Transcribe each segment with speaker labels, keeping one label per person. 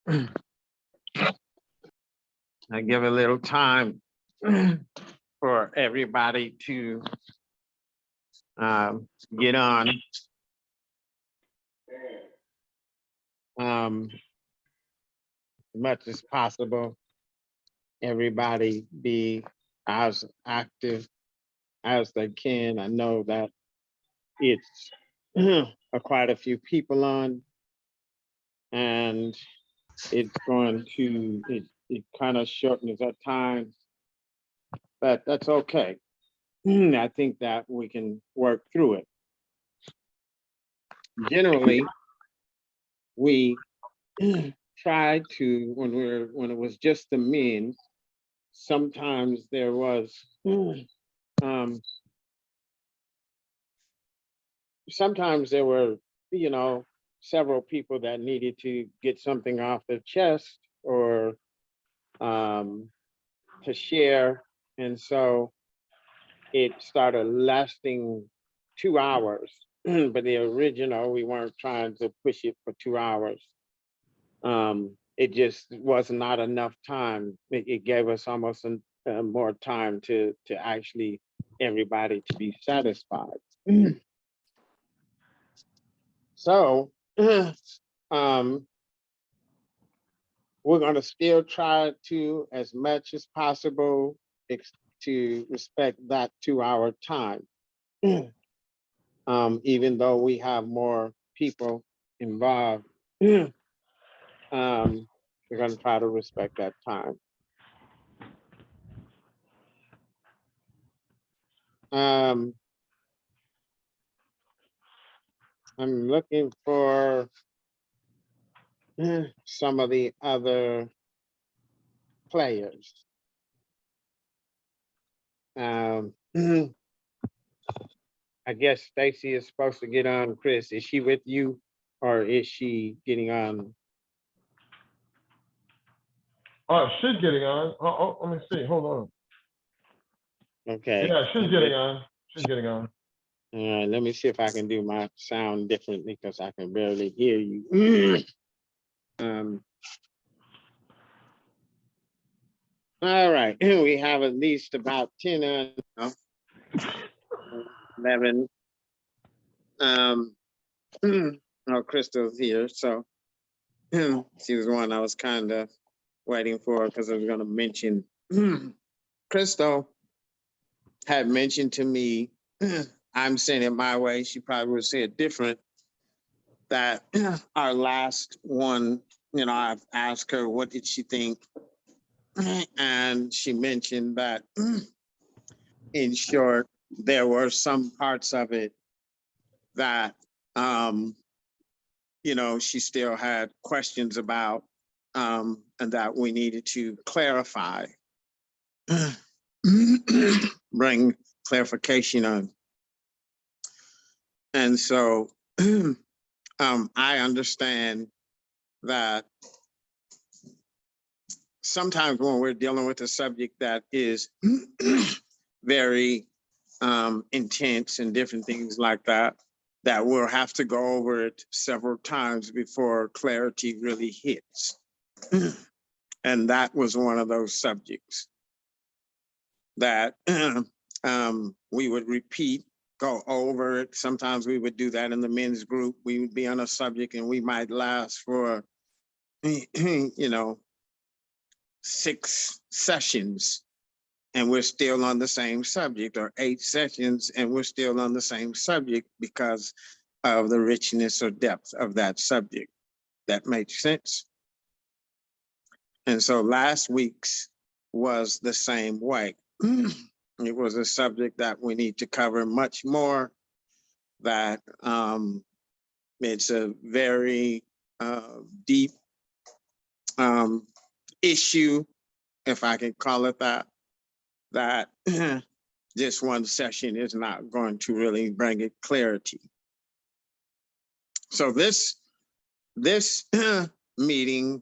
Speaker 1: I give a little time for everybody to get on. As much as possible, everybody be as active as they can. I know that it's quite a few people on, and it's going to, it kind of shortens our time, but that's okay. I think that we can work through it. Generally, we tried to, when it was just the men, sometimes there was sometimes there were, several people that needed to get something off their chest or to share. And so it started lasting 2 hours. But the original, we weren't trying to push it for 2 hours. It just was not enough time. It gave us almost more time to actually everybody to be satisfied. So we're going to still try to, as much as possible, to respect that 2 hour time. Even though we have more people involved, we're going to try to respect that time. I'm looking for some of the other players. I guess Stacy is supposed to get on. Chris, is she with you or is she getting on?
Speaker 2: Oh, she's getting on. Let me see. Hold on.
Speaker 1: Okay.
Speaker 2: Yeah, she's getting on. She's getting on.
Speaker 1: Let me see if I can do my sound differently because I can barely hear you. All right, we have at least about 10 11. Oh, Crystal's here, so she was one I was kind of waiting for because I was going to mention. Crystal had mentioned to me, I'm saying it my way, she probably would say it different, that our last one, I've asked her what did she think, and she mentioned that in short, there were some parts of it that she still had questions about, and that we needed to clarify, bring clarification on. And so I understand that sometimes when we're dealing with a subject that is very intense and different things like that, that we'll have to go over it several times before clarity really hits. And that was one of those subjects that we would repeat, go over it. Sometimes we would do that in the men's group. We would be on a subject and we might last for, 6 sessions and we're still on the same subject, or 8 sessions and we're still on the same subject because of the richness or depth of that subject. That makes sense. And so last week's was the same way. It was a subject that we need to cover much more, that it's a very deep issue, if I can call it that, that just one session is not going to really bring it clarity. So this meeting,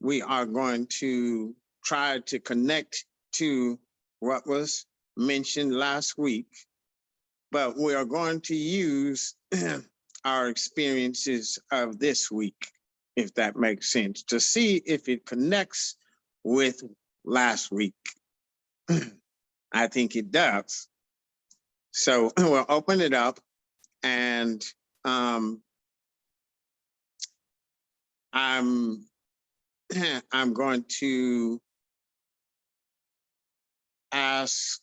Speaker 1: we are going to try to connect to what was mentioned last week, but we are going to use our experiences of this week if that makes sense, to see if it connects with last week. I think it does. So we'll open it up, and I'm I'm going to ask,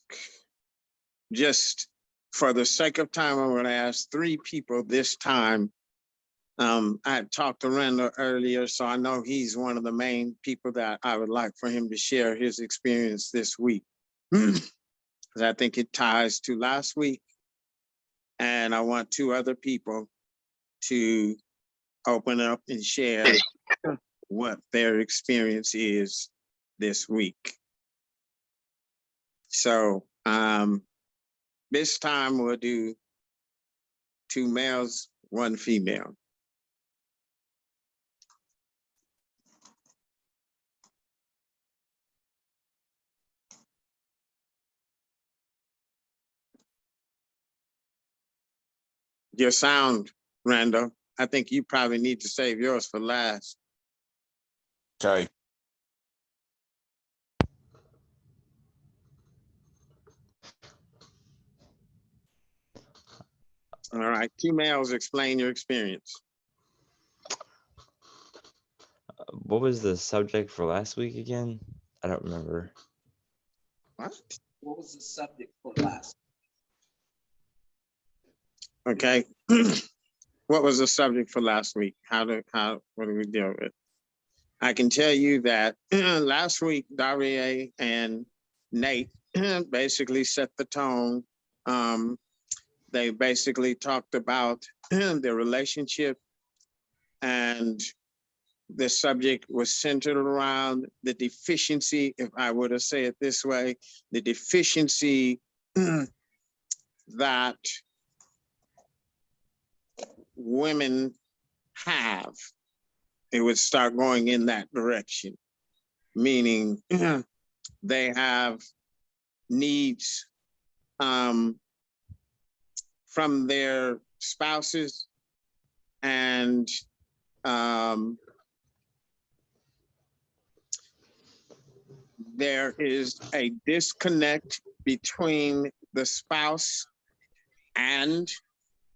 Speaker 1: just for the sake of time, I'm going to ask 3 people this time. I had talked to Randall earlier, so I know he's one of the main people that I would like for him to share his experience this week. Because I think it ties to last week. And I want 2 other people to open up and share what their experience is this week. So this time we'll do 2 males, 1 female. Your sound, Randall, I think you probably need to save yours for last.
Speaker 3: Okay.
Speaker 1: All right, 2 males, explain your experience.
Speaker 4: What was the subject for last week again? I don't remember.
Speaker 1: What?
Speaker 5: What was the subject for last?
Speaker 1: Okay. What was the subject for last week? What do we deal with? I can tell you that last week, Daria and Nate basically set the tone. They basically talked about their relationship, and the subject was centered around the deficiency, if I were to say it this way, the deficiency that women have. It would start going in that direction, meaning they have needs from their spouses, and there is a disconnect between the spouse and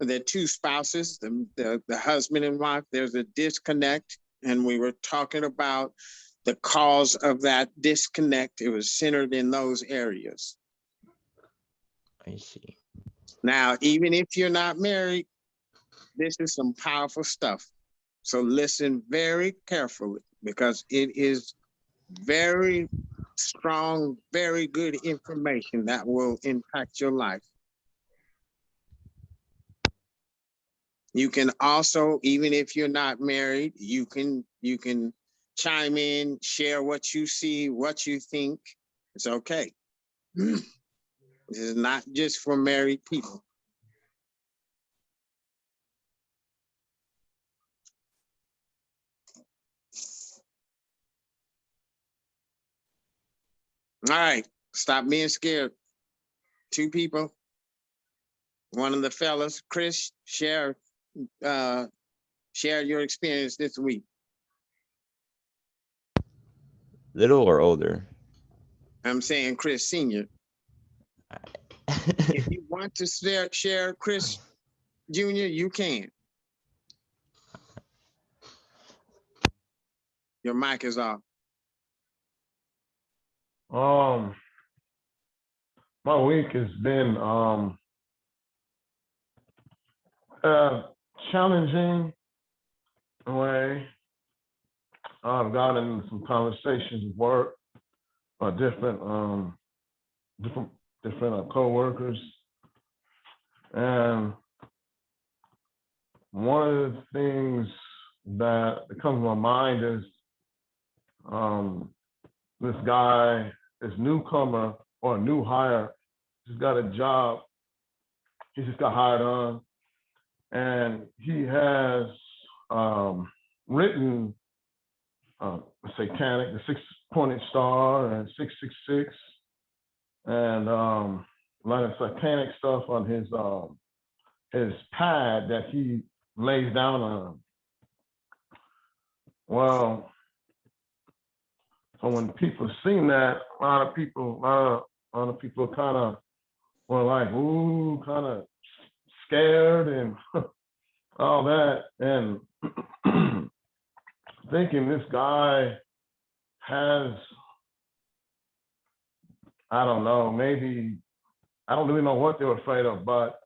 Speaker 1: the 2 spouses, the husband and wife. There's a disconnect, and we were talking about the cause of that disconnect. It was centered in those areas.
Speaker 4: I see.
Speaker 1: Now, even if you're not married, this is some powerful stuff. So listen very carefully, because it is very strong, very good information that will impact your life. You can also, even if you're not married, you can chime in, share what you see, what you think. It's okay. This is not just for married people. All right, stop being scared. 2 people. One of the fellas, Chris, share your experience this week.
Speaker 4: Little or older?
Speaker 1: I'm saying Chris Senior. If you want to share Chris Junior, you can. Your mic is off.
Speaker 2: My week has been challenging in a way. I've gotten into some conversations at work, different co-workers, and one of the things that comes to my mind is this guy, this newcomer or a new hire, just got a job. He just got hired on, and he has written satanic, the 6-pointed star, and 666, and a lot of satanic stuff on his pad that he lays down on. Well, so when people seen that, a lot of people kind of were like, ooh, kind of scared and all that, and thinking this guy has, I don't know, maybe, I don't really know what they were afraid of, but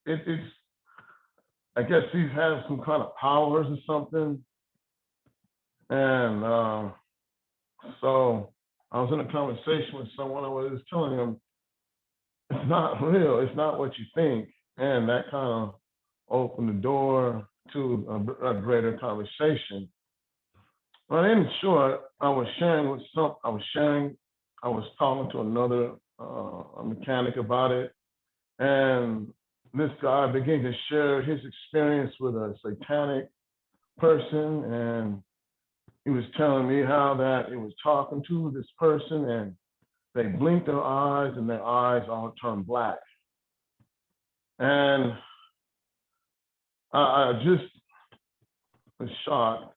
Speaker 2: it's, I guess he's had some kind of powers or something. And so I was in a conversation with someone. I was telling him, it's not real. It's not what you think. And that kind of opened the door to a greater conversation. But in short, I was talking to another a mechanic about it. And this guy began to share his experience with a satanic person. And he was telling me how that it was talking to this person and they blinked their eyes and their eyes all turned black. And I just was shocked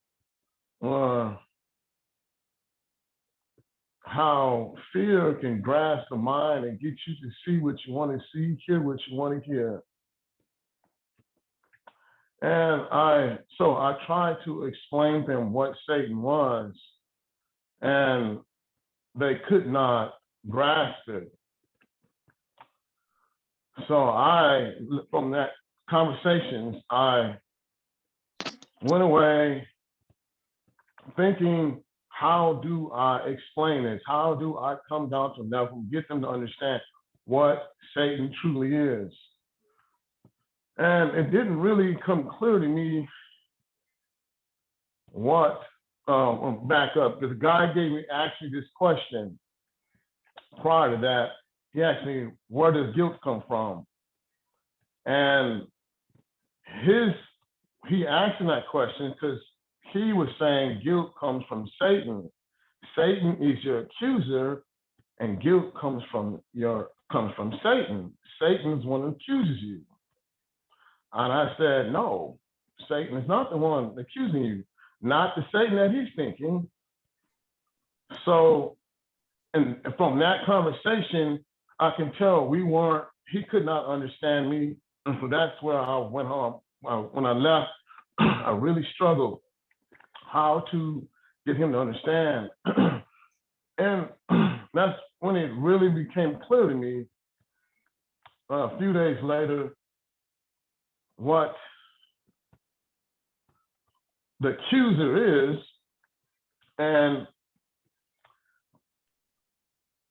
Speaker 2: how fear can grasp the mind and get you to see what you want to see, hear what you want to hear. And I tried to explain to them what Satan was, and they could not grasp it. So from that conversations, I went away thinking, how do I explain this? How do I come down to level, get them to understand what Satan truly is? And it didn't really come clear to me what, back up, because the guy gave me actually this question prior to that. He asked me, where does guilt come from? And he asked him that question because he was saying guilt comes from Satan. Satan is your accuser, and guilt comes from Satan. Satan is one who accuses you. And I said, no, Satan is not the one accusing you, not the Satan that he's thinking. So, and from that conversation, I can tell he could not understand me. And so that's where I went home. When I left, I really struggled how to get him to understand. And that's when it really became clear to me a few days later what the accuser is. And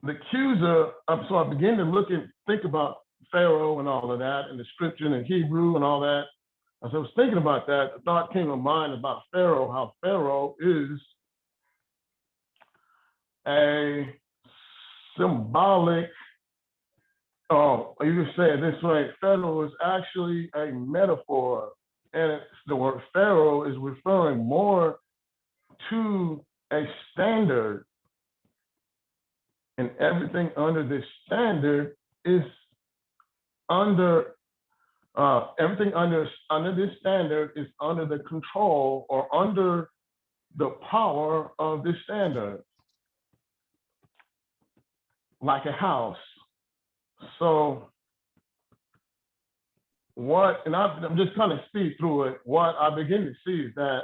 Speaker 2: the accuser, so I began to think about Pharaoh and all of that, and the scripture in Hebrew and all that. As I was thinking about that, a thought came to mind about Pharaoh, how Pharaoh is a symbolic, you could say it this way, Pharaoh is actually a metaphor. And the word Pharaoh is referring more to a standard. And everything under this standard is everything under this standard is under the control or under the power of this standard, like a house. So I'm just kind of speed through it. What I begin to see is that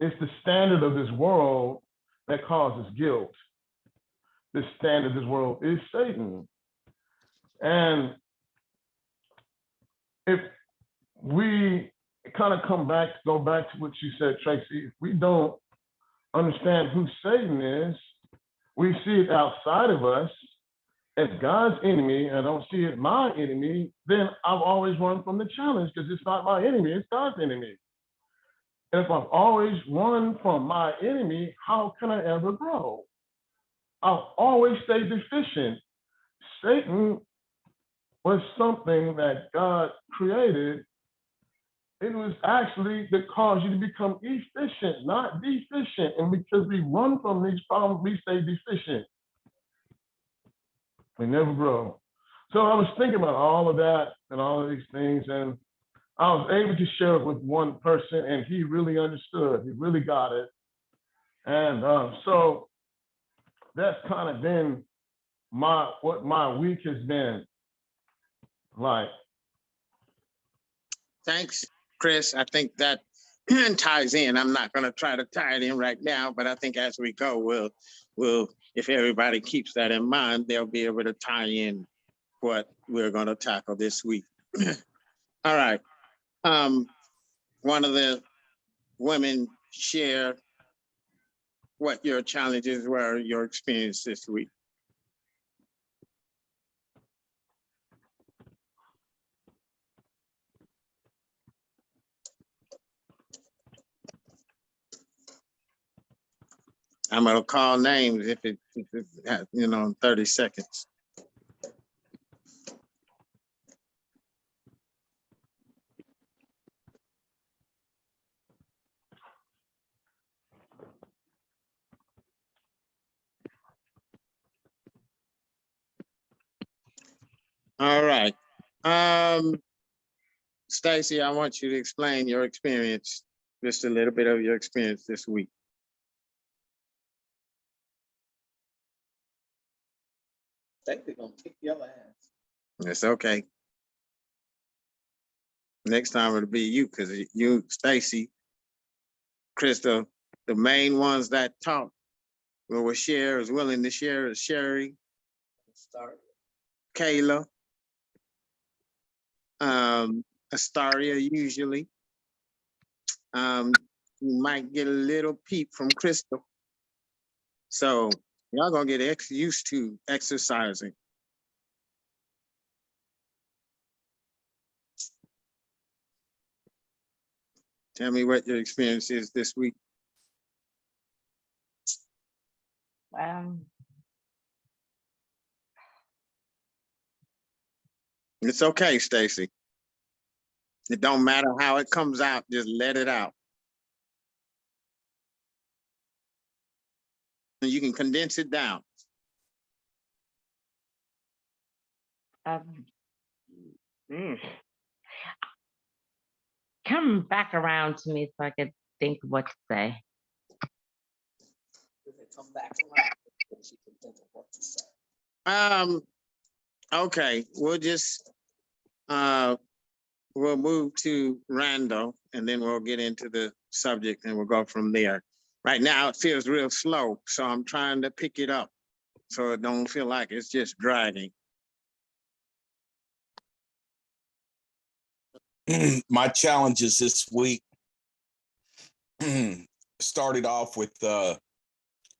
Speaker 2: it's the standard of this world that causes guilt. The standard of this world is Satan. And if we kind of go back to what you said, Tracy, if we don't understand who Satan is, we see it outside of us as God's enemy, and I don't see it my enemy, then I've always run from the challenge because it's not my enemy, it's God's enemy. And if I've always run from my enemy, how can I ever grow? I'll always stay deficient. Satan was something that God created. It was actually to cause you to become efficient, not deficient. And because we run from these problems, we stay deficient. We never grow. So I was thinking about all of that and all of these things, and I was able to share it with one person, and he really understood. He really got it. And so that's kind of been what my week has been like.
Speaker 1: Thanks, Chris. I think that ties in. I'm not going to try to tie it in right now, but I think as we go, we'll, if everybody keeps that in mind, they'll be able to tie in what we're going to tackle this week. All right. One of the women share what your challenges were, your experience this week. I'm gonna call names if it you know, in 30 seconds. All right. Stacy, I want you to explain your experience, just a little bit of your experience this week.
Speaker 5: I think they're gonna kick your ass.
Speaker 1: It's okay. Next time it'll be you, because you, Stacy, Krista, the main ones that talk, will share, is willing to share, is Sherry,
Speaker 5: Start.
Speaker 1: Kayla, Astaria usually. You might get a little peep from Crystal. So y'all gonna get used to exercising. Tell me what your experience is this week. It's okay, Stacy. It don't matter how it comes out, just let it out. And you can condense it down.
Speaker 6: Come back around to me so I could think what to say.
Speaker 5: If they come back around, she can think of what to say.
Speaker 1: Okay, we'll move to Randall and then we'll get into the subject and we'll go from there. Right now it feels real slow, so I'm trying to pick it up so it don't feel like it's just dragging.
Speaker 3: My challenges this week started off with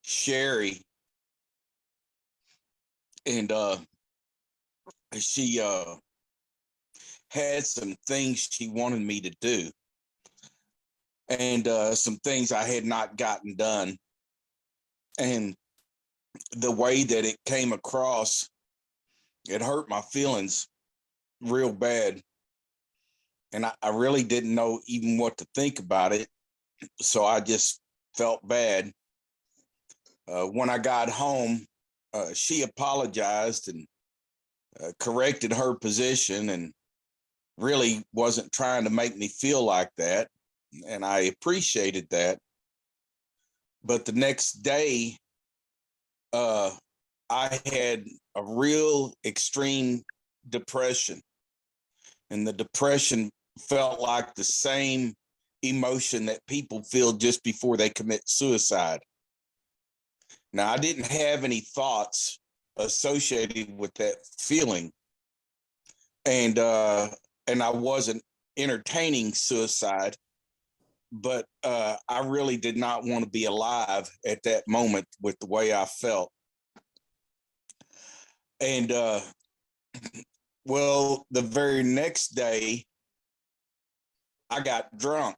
Speaker 3: Sherry, and she had some things she wanted me to do, and some things I had not gotten done. And the way that it came across, it hurt my feelings real bad. And I really didn't know even what to think about it. So I just felt bad. When I got home, she apologized and corrected her position and really wasn't trying to make me feel like that. And I appreciated that. But the next day, I had a real extreme depression. And the depression felt like the same emotion that people feel just before they commit suicide. Now, I didn't have any thoughts associated with that feeling, and I wasn't entertaining suicide, but I really did not want to be alive at that moment with the way I felt. And well, the very next day, I got drunk.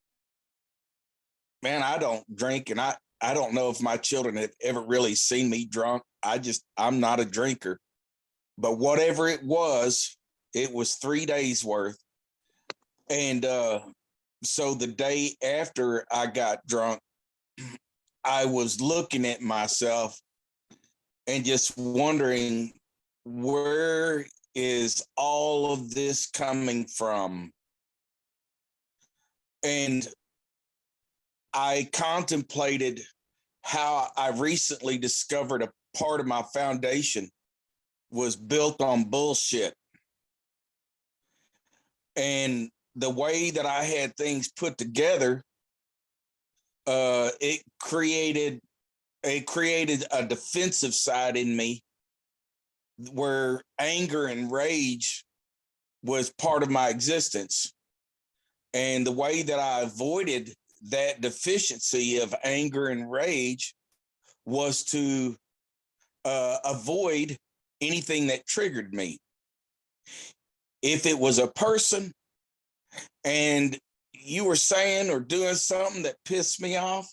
Speaker 3: Man, I don't drink, and I don't know if my children have ever really seen me drunk. I'm not a drinker. But whatever it was 3 days worth. And so the day after I got drunk, I was looking at myself and just wondering, where is all of this coming from? And I contemplated how I recently discovered a part of my foundation was built on bullshit. And the way that I had things put together, it created a defensive side in me where anger and rage was part of my existence. And the way that I avoided that deficiency of anger and rage was to avoid anything that triggered me. If it was a person and you were saying or doing something that pissed me off,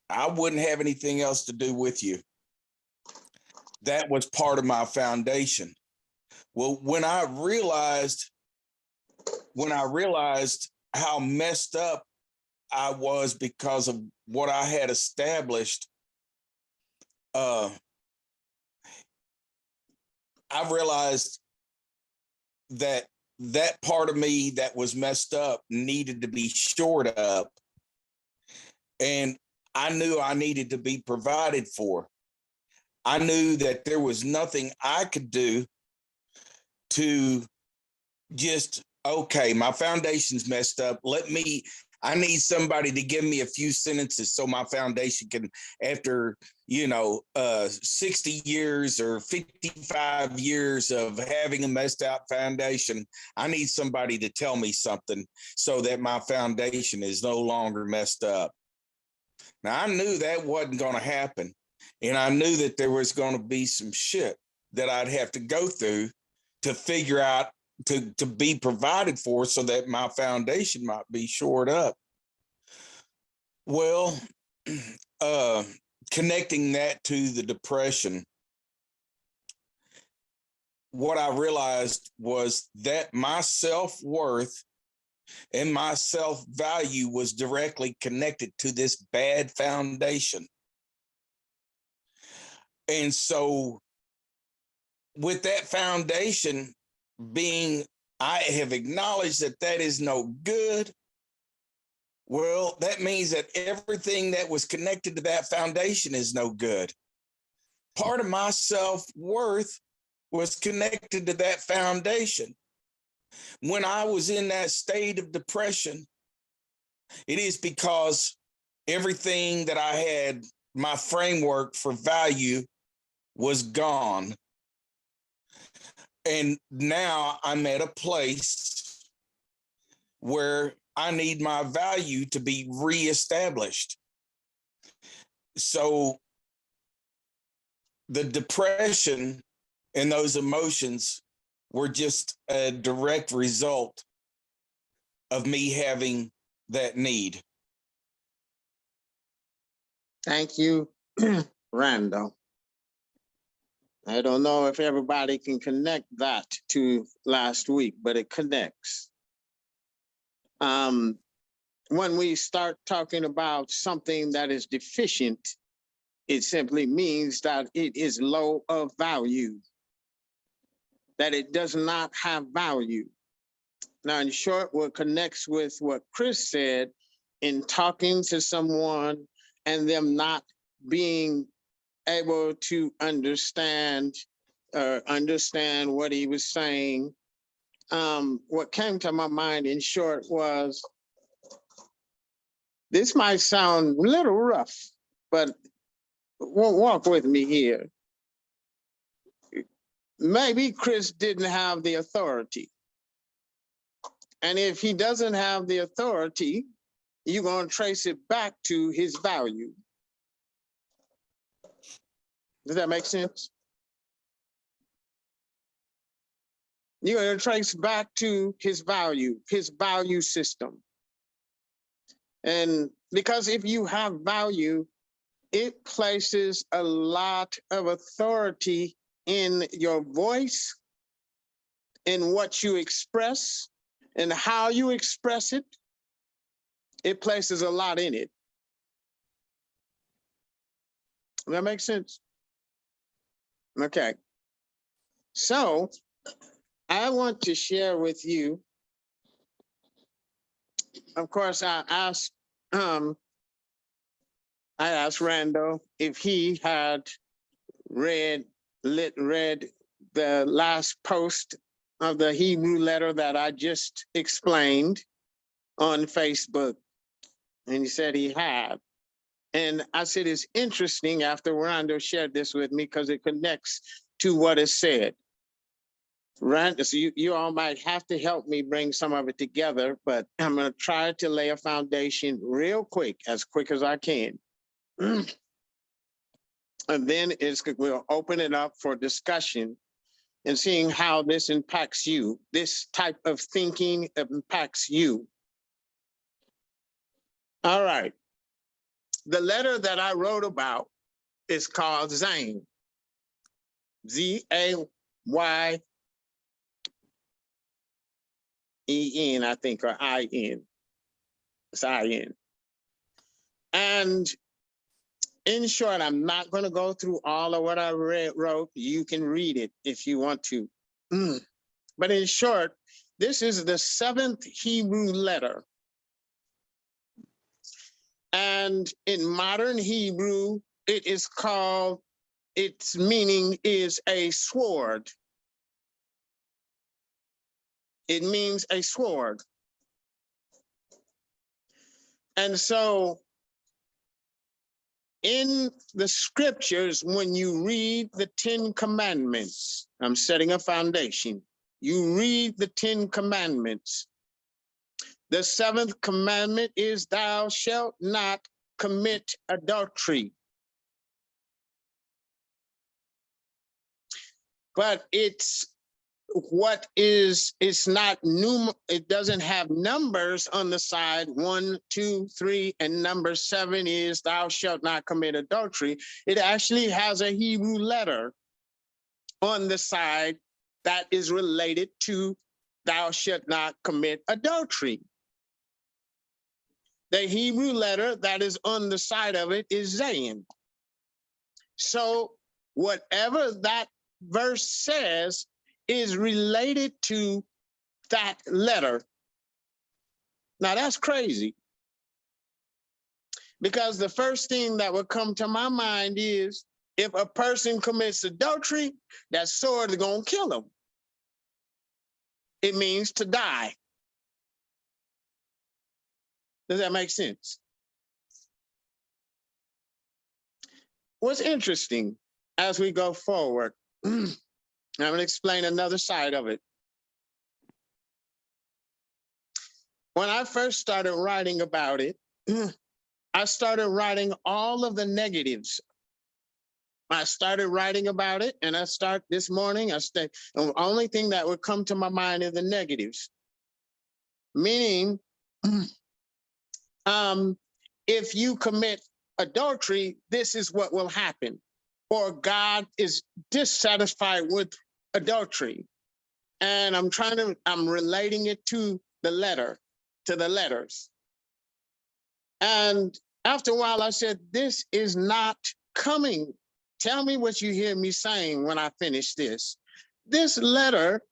Speaker 3: I wouldn't have anything else to do with you. That was part of my foundation. Well, when I realized how messed up I was because of what I had established, I realized that part of me that was messed up needed to be shored up. And I knew I needed to be provided for. I knew that there was nothing I could do to just, okay, my foundation's messed up. I need somebody to give me a few sentences so my foundation can, after, 60 years or 55 years of having a messed out foundation, I need somebody to tell me something so that my foundation is no longer messed up. Now, I knew that wasn't going to happen. And I knew that there was going to be some shit that I'd have to go through to figure out to be provided for so that my foundation might be shored up. Well, connecting that to the depression, what I realized was that my self-worth and my self-value was directly connected to this bad foundation. And so with that foundation being, I have acknowledged that is no good. Well, that means that everything that was connected to that foundation is no good. Part of my self-worth was connected to that foundation. When I was in that state of depression, it is because everything that I had, my framework for value, was gone. And now I'm at a place where I need my value to be reestablished. So the depression and those emotions were just a direct result of me having that need.
Speaker 1: Thank you, Randall. I don't know if everybody can connect that to last week, but it connects. When we start talking about something that is deficient, it simply means that it is low of value, that it does not have value. Now, in short, what connects with what Chris said in talking to someone and them not being able to understand what he was saying. What came to my mind in short was, this might sound a little rough, but walk with me here. Maybe Chris didn't have the authority. And if he doesn't have the authority, you're going to trace it back to his value. Does that make sense? You're going to trace back to his value system. And because if you have value, it places a lot of authority in your voice, in what you express, and how you express it. It places a lot in it. Does that make sense? Okay. So I want to share with you of course, I asked Randall if he had read the last post of the Hebrew letter that I just explained on Facebook. And he said he had. And I said, it's interesting after Randall shared this with me because it connects to what is said. Randall, so you all might have to help me bring some of it together, but I'm going to try to lay a foundation real quick as I can. And then we'll open it up for discussion and seeing how this impacts you. This type of thinking impacts you. All right. The letter that I wrote about is called Zayn. Z-A-Y-E-N, I think, or I-N. It's I-N. And in short, I'm not going to go through all of what I wrote. You can read it if you want to. But in short, this is the 7th Hebrew letter. And in modern Hebrew, it is called, its meaning is a sword. It means a sword. And so in the scriptures, when you read the 10 commandments, I'm setting a foundation. You read the 10 commandments. The 7th commandment is thou shalt not commit adultery. But it's not it doesn't have numbers on the side 1, 2, 3, and number 7 is thou shalt not commit adultery. It actually has a Hebrew letter on the side that is related to thou shalt not commit adultery. The Hebrew letter that is on the side of it is Zayin. So whatever that verse says is related to that letter. Now that's crazy. Because the first thing that would come to my mind is if a person commits adultery, that sword is going to kill him. It means to die. Does that make sense? What's interesting as we go forward, I'm going to explain another side of it. When I first started writing about it, I started writing all of the negatives. I started writing about it, and this morning, the only thing that would come to my mind is the negatives. Meaning, if you commit adultery, this is what will happen. Or God is dissatisfied with adultery. And I'm relating it to the letters. And after a while, I said, this is not coming. Tell me what you hear me saying when I finish this. This letter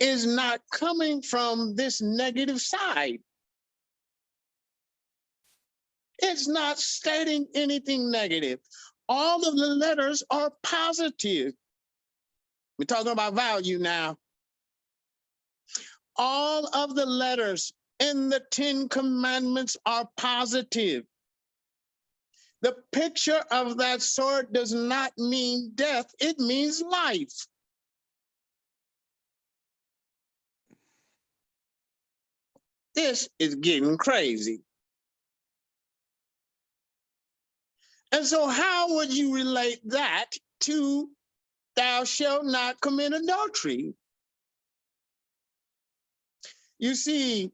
Speaker 1: is not coming from this negative side. It's not stating anything negative. All of the letters are positive. We're talking about value now. All of the letters in the 10 commandments are positive. The picture of that sword does not mean death, it means life. This is getting crazy. And so how would you relate that to thou shalt not commit adultery? You see,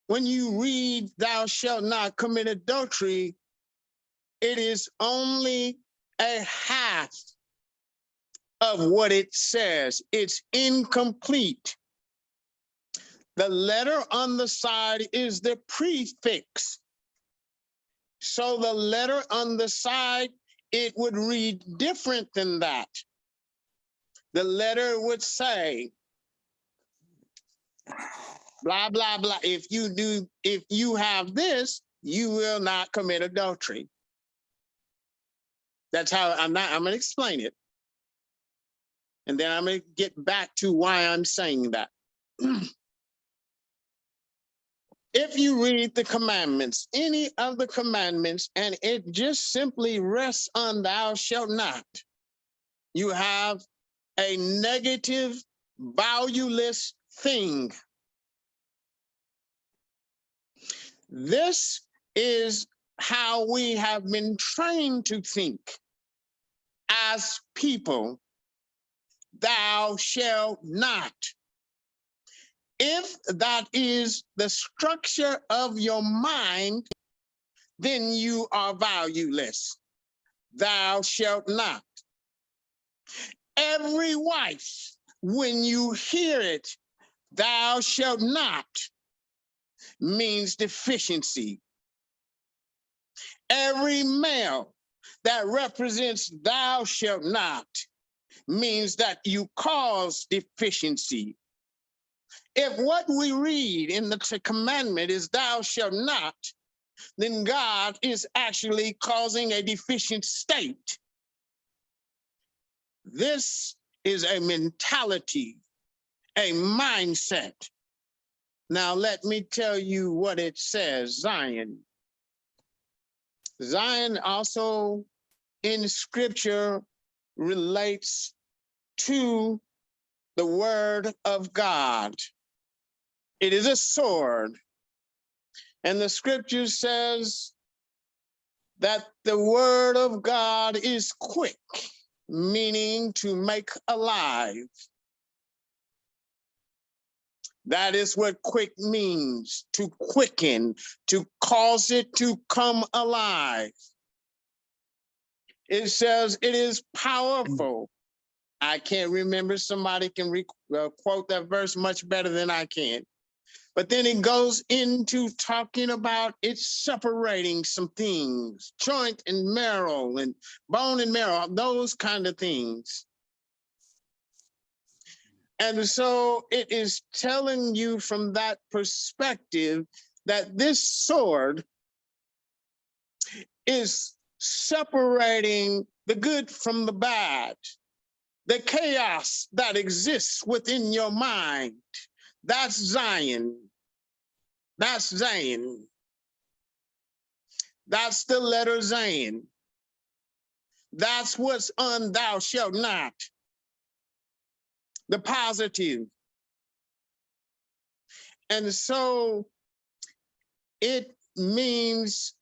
Speaker 1: when you read thou shalt not commit adultery, it is only a half of what it says. It's incomplete. The letter on the side is the prefix. So the letter on the side, it would read different than that. The letter would say, blah, blah, blah. If you have this, you will not commit adultery. That's how I'm going to explain it. And then I'm going to get back to why I'm saying that. If you read the commandments, any of the commandments, and it just simply rests on thou shalt not, you have a negative, valueless thing. This is how we have been trained to think as people. Thou shalt not. If that is the structure of your mind, then you are valueless. Thou shalt not. Every wife, when you hear it, thou shalt not, means deficiency. Every male that represents thou shalt not means that you cause deficiency. If what we read in the commandment is thou shalt not, then God is actually causing a deficient state. This is a mentality, a mindset. Now, let me tell you what it says, Zion. Zion also in scripture relates to the word of God. It is a sword. And the scripture says that the word of God is quick, meaning to make alive. That is what quick means, to quicken, to cause it to come alive. It says it is powerful. I can't remember, somebody can quote that verse much better than I can. But then it goes into talking about it's separating some things, joint and marrow and bone and marrow, those kind of things. And so it is telling you from that perspective that this sword is separating the good from the bad, the chaos that exists within your mind. That's Zion. That's Zion. That's the letter Zion. That's what's on thou shalt not. The positive. And so it means,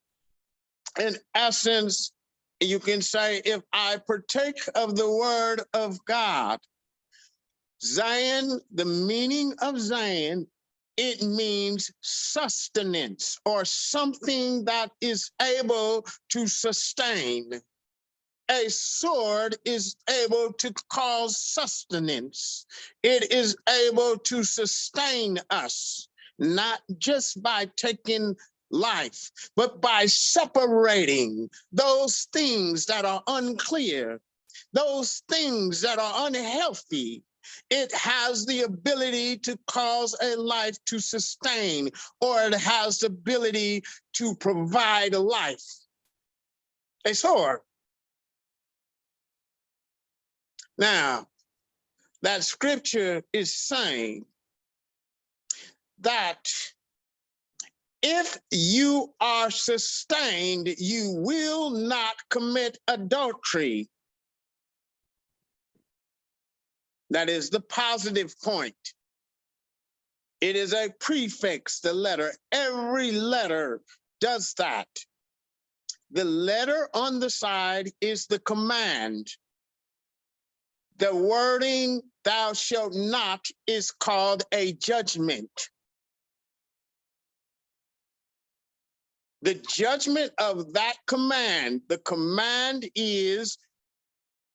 Speaker 1: in essence, you can say, if I partake of the word of God, Zion, the meaning of Zion, it means sustenance or something that is able to sustain. A sword is able to cause sustenance. It is able to sustain us, not just by taking life, but by separating those things that are unclear, those things that are unhealthy. It has the ability to cause a life to sustain, or it has the ability to provide a life. A sword. Now, that scripture is saying that if you are sustained, you will not commit adultery. That is the positive point. It is a prefix, the letter. Every letter does that. The letter on the side is the command. The wording, thou shalt not, is called a judgment. The judgment of that command, the command is,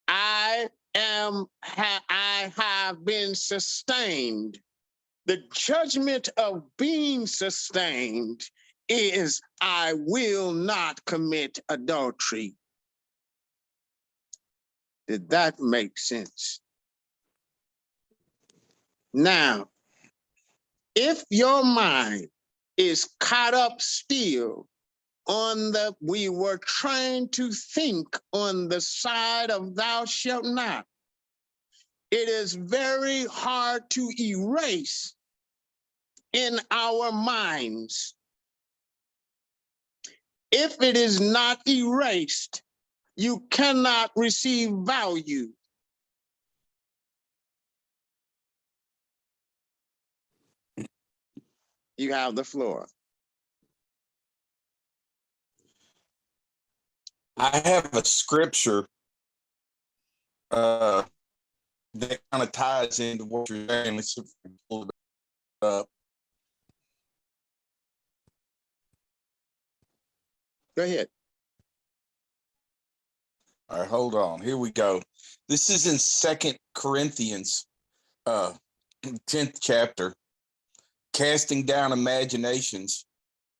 Speaker 1: I have been sustained. The judgment of being sustained is, I will not commit adultery. Did that make sense? Now, if your mind is caught up still on we were trying to think on the side of thou shalt not, it is very hard to erase in our minds. If it is not erased, you cannot receive value. You have the floor.
Speaker 3: I have a scripture that kind of ties into what you're saying. Let's see if I can pull it up.
Speaker 1: Go ahead.
Speaker 3: All right, hold on. Here we go. This is in 2 Corinthians, 10th chapter. Casting down imaginations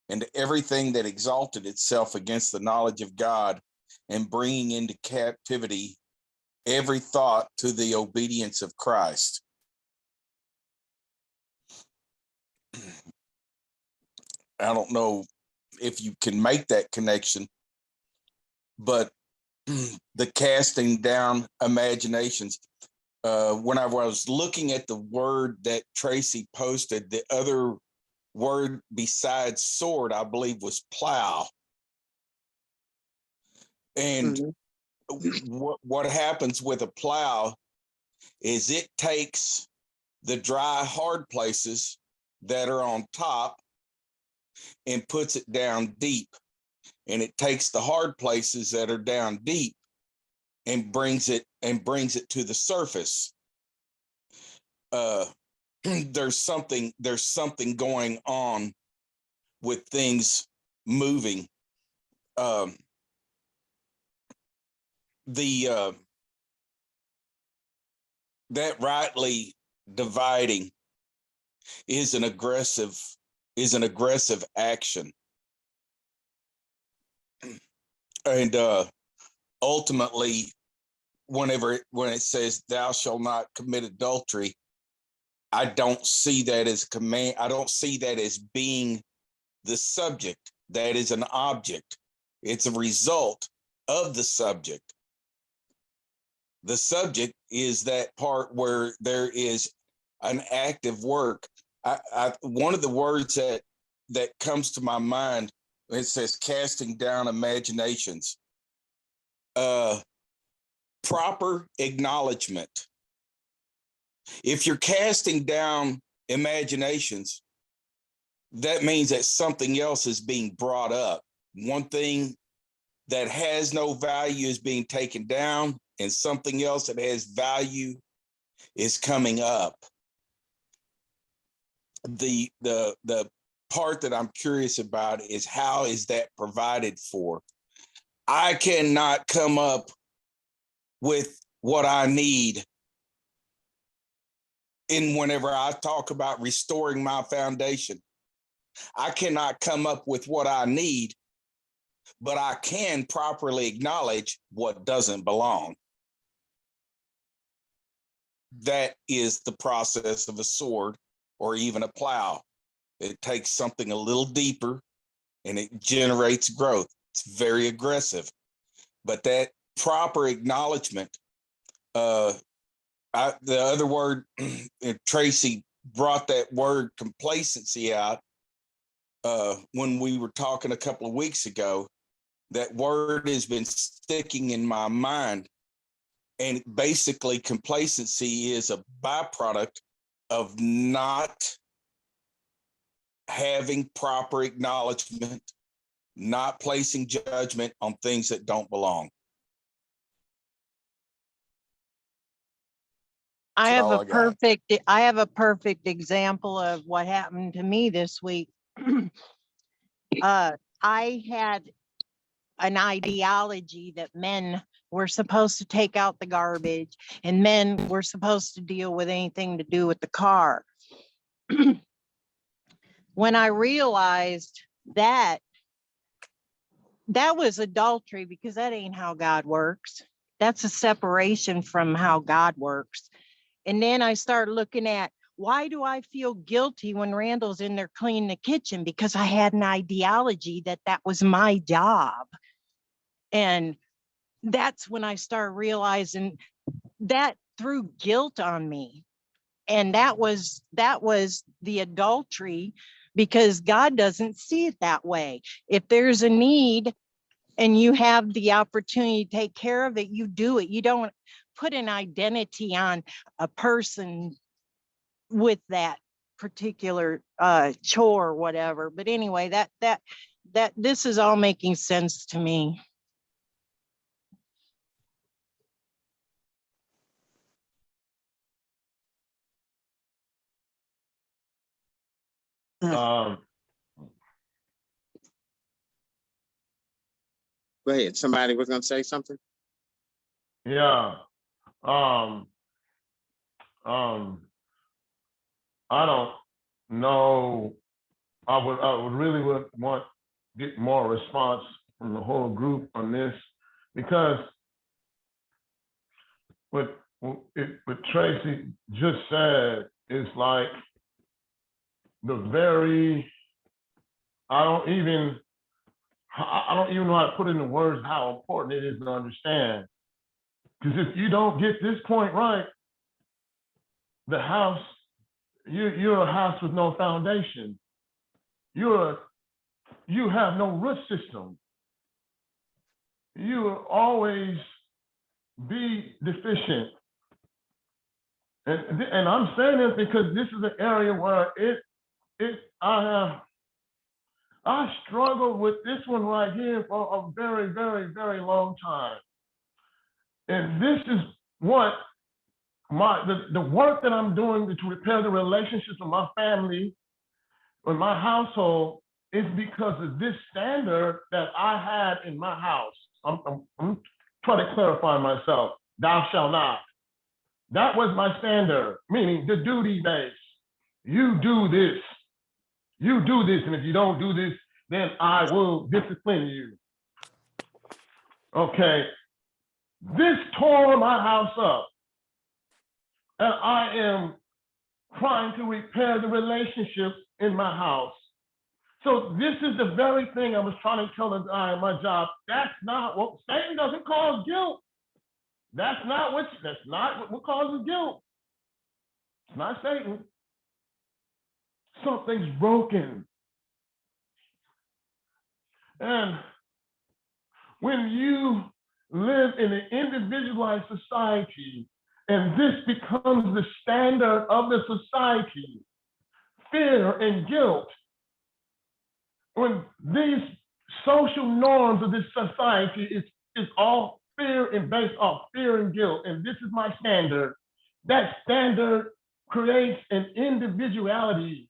Speaker 3: and everything that exalted itself against the knowledge of God, and bringing into captivity every thought to the obedience of Christ. I don't know if you can make that connection, but the casting down imaginations. When I was looking at the word that Tracy posted, the other word besides sword, I believe, was plow. And what happens with a plow is it takes the dry, hard places that are on top and puts it down deep. And it takes the hard places that are down deep and brings it to the surface. There's something going on with things moving. That rightly dividing is an aggressive action. And ultimately, when it says thou shalt not commit adultery, I don't see that as a command. I don't see that as being the subject. That is an object. It's a result of the subject. The subject is that part where there is an active work. One of the words that comes to my mind, it says casting down imaginations. Proper acknowledgement. If you're casting down imaginations, that means that something else is being brought up. One thing that has no value is being taken down, and something else that has value is coming up. The part that I'm curious about is how is that provided for? I cannot come up with what I need. And whenever I talk about restoring my foundation, I cannot come up with what I need, but I can properly acknowledge what doesn't belong. That is the process of a sword or even a plow. It takes something a little deeper and it generates growth. It's very aggressive, but that proper acknowledgement, the other word, Tracy brought that word complacency out when we were talking a couple of weeks ago. That word has been sticking in my mind. And basically, complacency is a byproduct of not having proper acknowledgement, not placing judgment on things that don't belong.
Speaker 7: I
Speaker 3: That's
Speaker 7: have
Speaker 3: all
Speaker 7: a
Speaker 3: I got.
Speaker 7: perfect example of what happened to me this week. I had an ideology that men were supposed to take out the garbage and men were supposed to deal with anything to do with the car. When I realized that was adultery, because that ain't how God works. That's a separation from how God works. And then I started looking at why do I feel guilty when Randall's in there cleaning the kitchen? Because I had an ideology that that was my job. And that's when I started realizing that threw guilt on me. And that was the adultery, because God doesn't see it that way. If there's a need and you have the opportunity to take care of it, you do it. You don't put an identity on a person with that particular chore or whatever. But anyway, that this is all making sense to me.
Speaker 2: Um,
Speaker 1: Go ahead. Somebody was gonna say something?
Speaker 2: yeah. I don't know. I would really want get more response from the whole group on this, because what Tracy just said is like the very, I don't even know how to put into words how important it is to understand. Because if you don't get this point right, the house, you're a house with no foundation. You have no root system. You will always be deficient. And I'm saying this because this is an area where I struggled with this one right here for a very, very, very long time. And this is what the work that I'm doing to repair the relationships with my family, with my household, is because of this standard that I had in my house. I'm trying to clarify myself. Thou shalt not. That was my standard, meaning the duty base. You do this. You do this, and if you don't do this, then I will discipline you. Okay. This tore my house up. And I am trying to repair the relationships in my house. So this is the very thing I was trying to tell the guy in my job. That's not what Satan doesn't cause guilt. That's not what causes guilt. It's not Satan. Something's broken. And when you live in an individualized society and this becomes the standard of the society, fear and guilt, when these social norms of this society is all fear and based off fear and guilt, and this is my standard, that standard creates an individuality.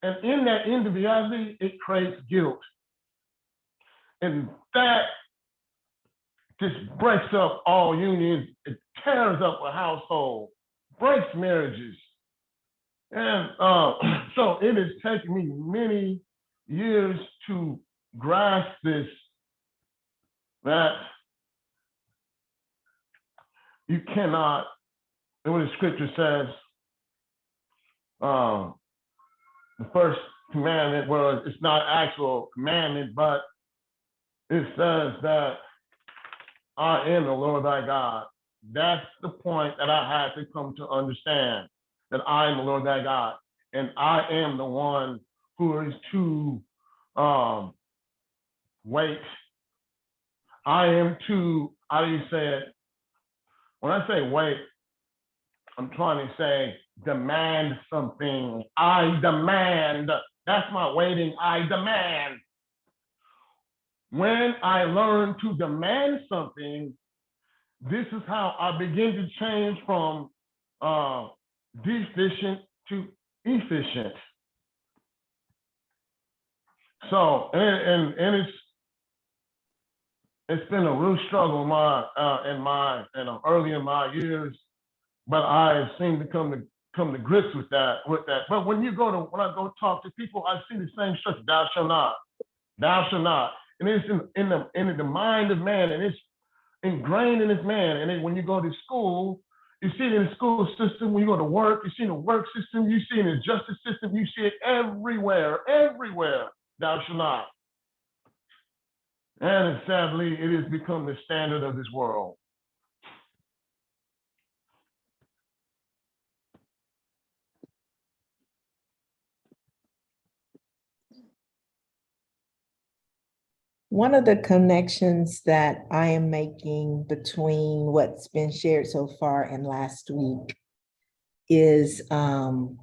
Speaker 2: And in that individuality, it creates guilt. And that just breaks up all unions. It tears up a household, breaks marriages. And so it has taken me many years to grasp this, that you cannot, and what the scripture says, the first commandment, well, it's not actual commandment, but it says that I am the Lord thy God. That's the point that I had to come to understand, that I am the Lord thy God. And I am the one who is to wait. I am to, how do you say it? When I say wait, I'm trying to say demand something. I demand. That's my waiting. I demand. When I learn to demand something, this is how I begin to change from deficient to efficient. So, and it's been a real struggle early in my years, but I seem to come to grips with that. But when I go talk to people, I see the same structure. Thou shalt not. Thou shalt not. And it's in the mind of man, and it's ingrained in this man. And then when you go to school You see it in the school system when you go to work. You see it in the work system. You see it in the justice system. You see it everywhere, everywhere. Thou shalt not. And sadly, it has become the standard of this world.
Speaker 8: One of the connections that I am making between what's been shared so far and last week is the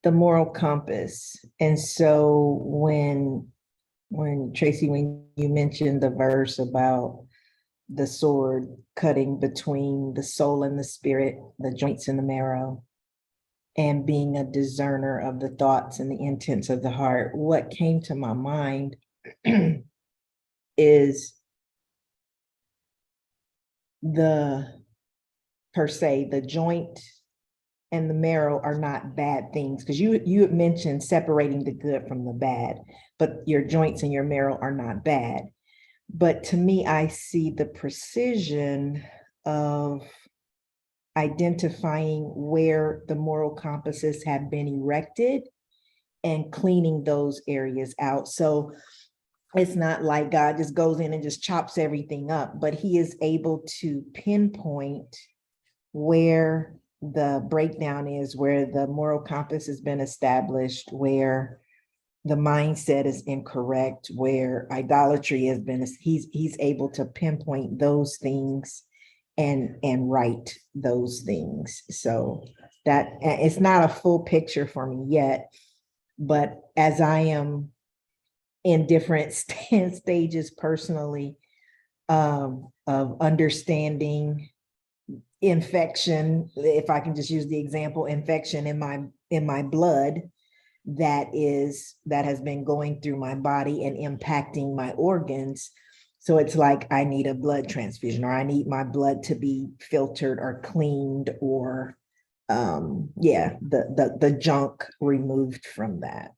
Speaker 8: moral compass. And so when Tracy, when you mentioned the verse about the sword cutting between the soul and the spirit, the joints and the marrow, and being a discerner of the thoughts and the intents of the heart, what came to my mind is the joint and the marrow are not bad things, because you had mentioned separating the good from the bad, but your joints and your marrow are not bad. But to me, I see the precision of identifying where the moral compasses have been erected and cleaning those areas out. So it's not like God just goes in and just chops everything up, but he is able to pinpoint where the breakdown is, where the moral compass has been established, where the mindset is incorrect, where idolatry has been, he's able to pinpoint those things and right those things. So that it's not a full picture for me yet, but as I am in different stages personally of understanding infection, if I can just use the example, infection in my blood that has been going through my body and impacting my organs. So it's like I need a blood transfusion, or I need my blood to be filtered or cleaned, or the junk removed from that.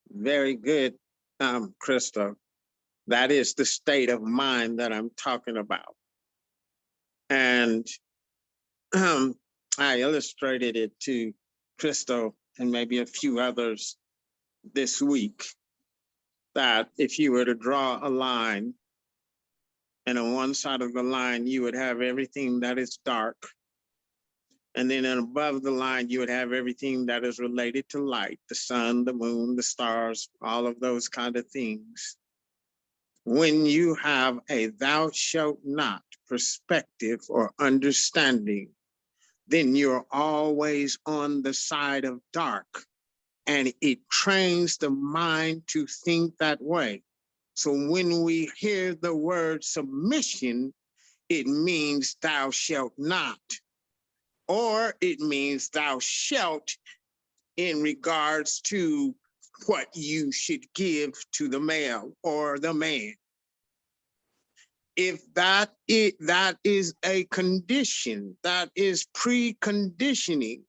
Speaker 1: Very good, Crystal. That is the state of mind that I'm talking about. And I illustrated it to Crystal and maybe a few others this week, that if you were to draw a line, and on one side of the line, you would have everything that is dark. And then above the line, you would have everything that is related to light, the sun, the moon, the stars, all of those kind of things. When you have a thou shalt not perspective or understanding, then you're always on the side of dark, and it trains the mind to think that way. So when we hear the word submission, it means thou shalt not, or it means thou shalt in regards to what you should give to the male or the man. If that is a condition, that is preconditioning,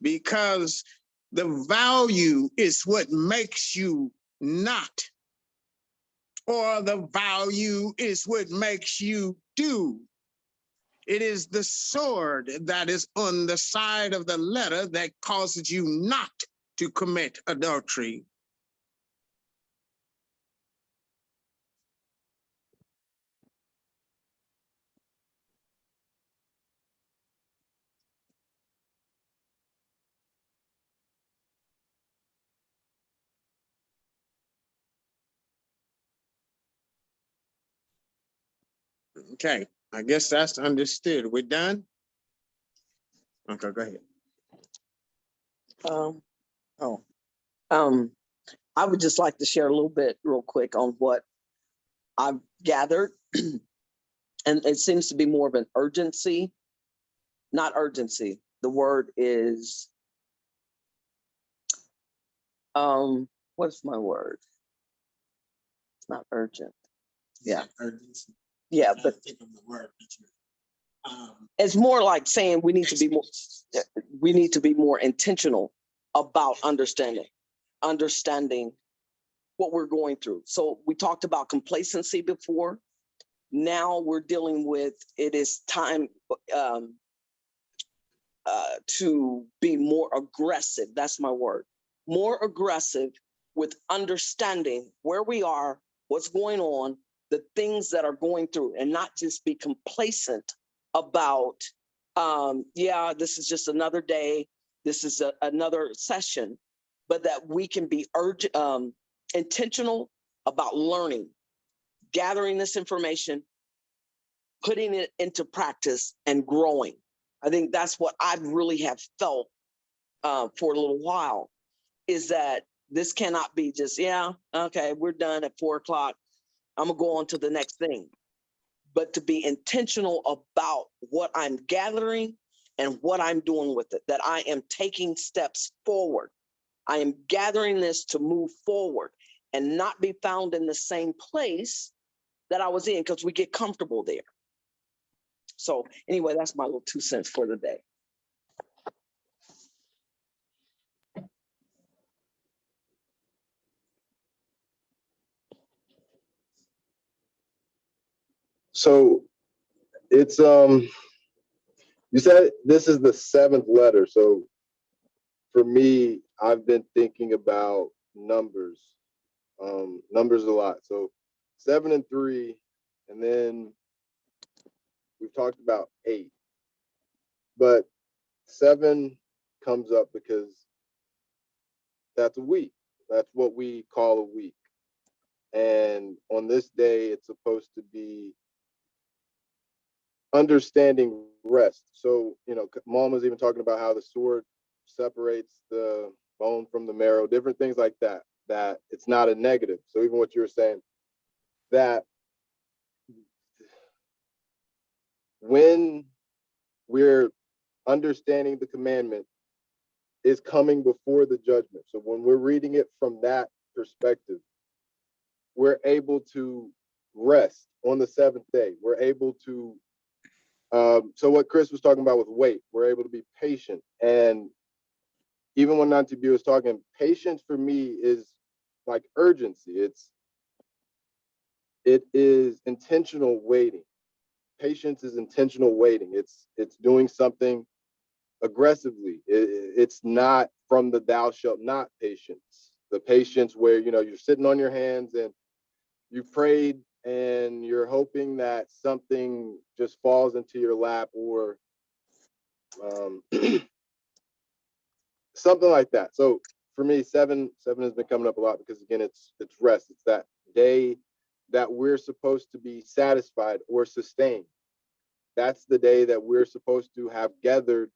Speaker 1: because the value is what makes you not, or the value is what makes you do. It is the sword that is on the side of the letter that causes you not to commit adultery. Okay, I guess that's understood. We're done? Okay, go ahead.
Speaker 5: I would just like to share a little bit real quick on what I've gathered. And it seems to be more of an urgency, not urgency. The word is, what's my word? It's not urgent. Yeah.
Speaker 1: Urgency.
Speaker 5: Yeah, but
Speaker 1: think of the word.
Speaker 5: it's more like saying we need to be more intentional about understanding what we're going through. So we talked about complacency before. Now we're dealing with, it is time to be more aggressive. That's my word. More aggressive with understanding where we are, what's going on, the things that are going through, and not just be complacent about, yeah, this is just another day. This is another session, but that we can be intentional about learning, gathering this information, putting it into practice, and growing. I think that's what I really have felt for a little while, is that this cannot be just, yeah, okay, we're done at 4 o'clock. I'm gonna go on to the next thing. But to be intentional about what I'm gathering and what I'm doing with it, that I am taking steps forward. I am gathering this to move forward and not be found in the same place that I was in, because we get comfortable there. So anyway, that's my little 2 cents for the day.
Speaker 9: So it's you said this is the 7th letter. So for me, I've been thinking about numbers, numbers a lot. So 7 and 3, and then we've talked about 8, but 7 comes up because that's a week. That's what we call a week. And on this day, it's supposed to be understanding rest. So, Mom was even talking about how the sword separates the bone from the marrow, different things like that, that it's not a negative. So even what you were saying, that when we're understanding the commandment is coming before the judgment. So when we're reading it from that perspective, we're able to rest on the 7th day. We're able to so what Chris was talking about with wait, we're able to be patient. And even when Nancy B was talking, patience for me is like urgency. It is intentional waiting. Patience is intentional waiting. It's doing something aggressively. It's not from the thou shalt not patience. The patience where you're sitting on your hands and you prayed and you're hoping that something just falls into your lap, or something like that. So for me, seven has been coming up a lot because again, it's rest. It's that day that we're supposed to be satisfied or sustained. That's the day that we're supposed to have gathered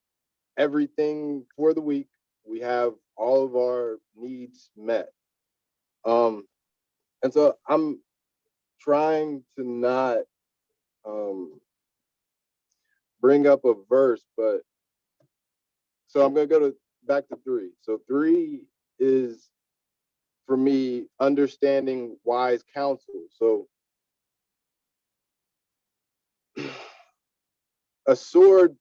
Speaker 9: everything for the week. We have all of our needs met. And so I'm trying to not bring up a verse, but so I'm going to go back to 3. So 3 is for me understanding wise counsel. So a sword,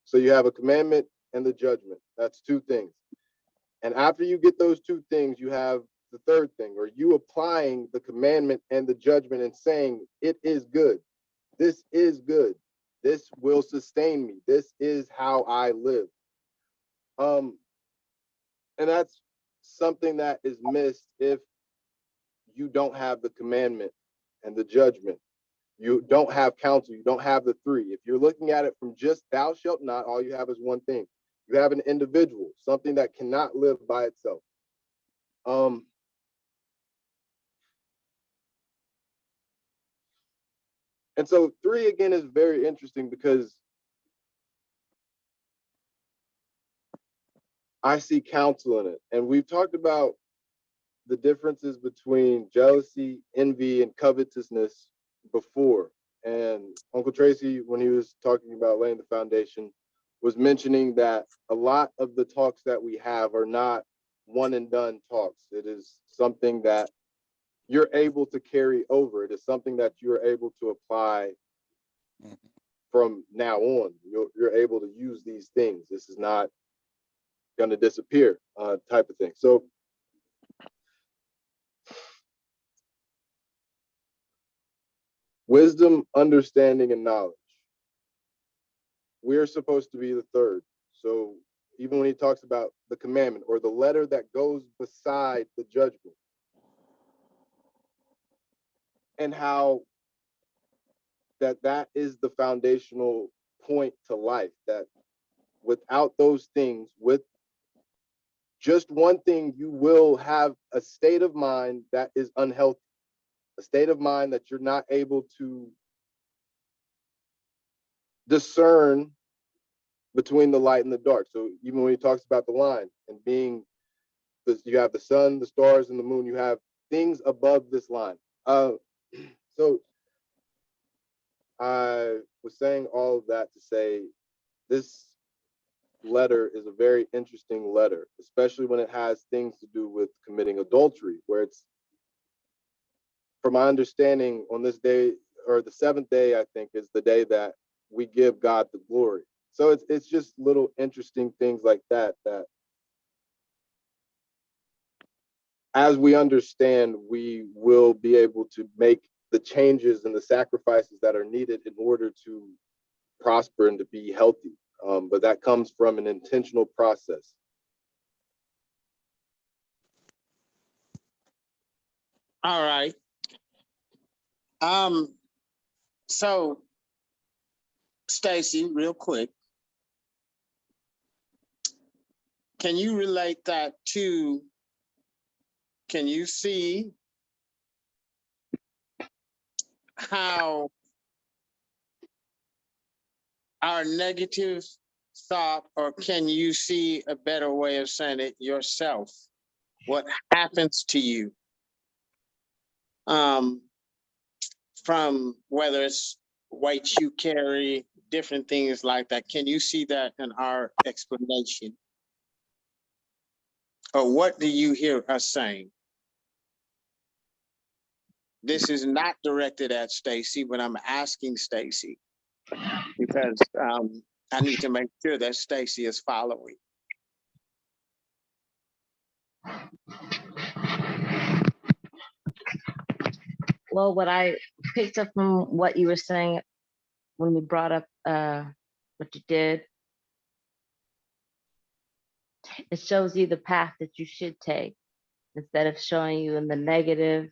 Speaker 9: so you have a commandment and the judgment. That's 2 things. And after you get those 2 things, you have the 3rd thing, or you applying the commandment and the judgment and saying, it is good. This is good. This will sustain me. This is how I live. And that's something that is missed if you don't have the commandment and the judgment. You don't have counsel. You don't have the 3. If you're looking at it from just thou shalt not, all you have is one thing. You have an individual, something that cannot live by itself. And so 3 again is very interesting because I see counsel in it. And we've talked about the differences between jealousy, envy, and covetousness before. And Uncle Tracy, when he was talking about laying the foundation, was mentioning that a lot of the talks that we have are not one and done talks. It is something that you're able to carry over. It is something that you're able to apply from now on. You're able to use these things. This is not going to disappear type of thing. So wisdom, understanding, and knowledge. We're supposed to be the third. So even when he talks about the commandment or the letter that goes beside the judgment, and how that is the foundational point to life, that without those things, with just one thing, you will have a state of mind that is unhealthy, a state of mind that you're not able to discern between the light and the dark. So even when he talks about the line and being, you have the sun, the stars, and the moon, you have things above this line. So I was saying all of that to say this letter is a very interesting letter, especially when it has things to do with committing adultery, where it's, from my understanding, on this day, or the seventh day, I think, is the day that we give God the glory. So it's just little interesting things like that, that as we understand, we will be able to make the changes and the sacrifices that are needed in order to prosper and to be healthy. But that comes from an intentional process.
Speaker 1: All right. So Stacy, real quick, can you relate that to, can you see how our negative thought, or can you see a better way of saying it yourself? What happens to you from whether it's weights you carry, different things like that? Can you see that in our explanation? Or what do you hear us saying? This is not directed at Stacy, but I'm asking Stacy because I need to make sure that Stacy is following.
Speaker 6: Well, what I picked up from what you were saying when we brought up what you did, it shows you the path that you should take instead of showing you in the negative.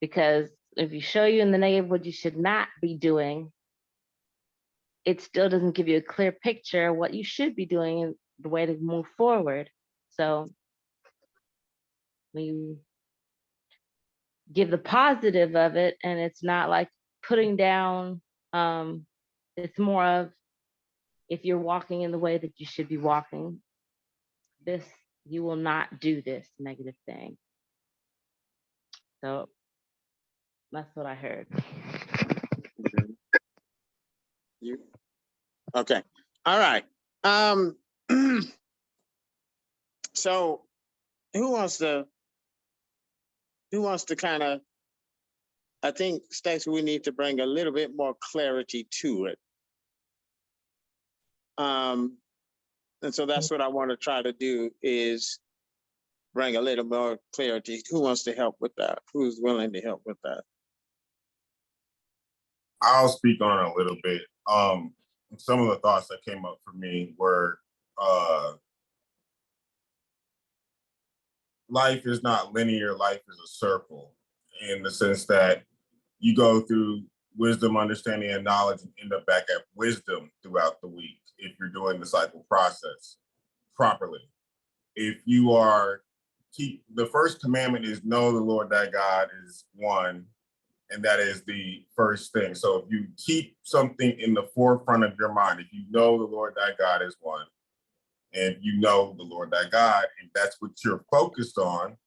Speaker 6: Because if you show you in the negative what you should not be doing, it still doesn't give you a clear picture of what you should be doing and the way to move forward. So when you give the positive of it, and it's not like putting down, it's more of, if you're walking in the way that you should be walking, this, you will not do this negative thing. So that's what I heard.
Speaker 1: You okay? All right. So who wants to kind of, I think, Stacey, we need to bring a little bit more clarity to it. And so that's what I want to try to do, is bring a little more clarity. Who wants to help with that? Who's willing to help with that?
Speaker 10: I'll speak on it a little bit. Some of the thoughts that came up for me were, life is not linear, life is a circle, in the sense that you go through wisdom, understanding, and knowledge, and end up back at wisdom throughout the week if you're doing the cycle process properly. If you are the first commandment is know the Lord thy God is one, and that is the first thing. So if you keep something in the forefront of your mind, if you know the Lord thy God is one, and you know the Lord thy God, and that's what you're focused on,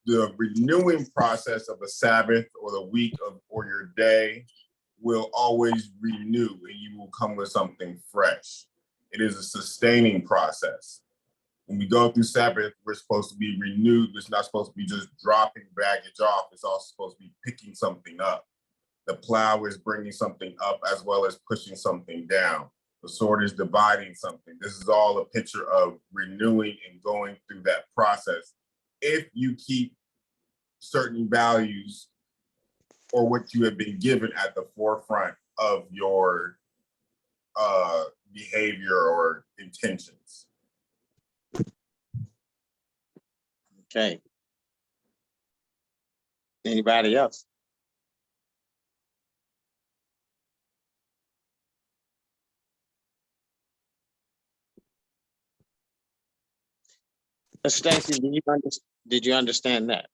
Speaker 10: the renewing process of a Sabbath or the week or your day will always renew, and you will come with something fresh. It is a sustaining process. When we go through Sabbath, we're supposed to be renewed. It's not supposed to be just dropping baggage off. It's also supposed to be picking something up. The plow is bringing something up as well as pushing something down. The sword is dividing something. This is all a picture of renewing and going through that process. If you keep certain values or what you have been given at the forefront of your behavior or intentions.
Speaker 1: Okay. Anybody else? Stacy, did you understand that?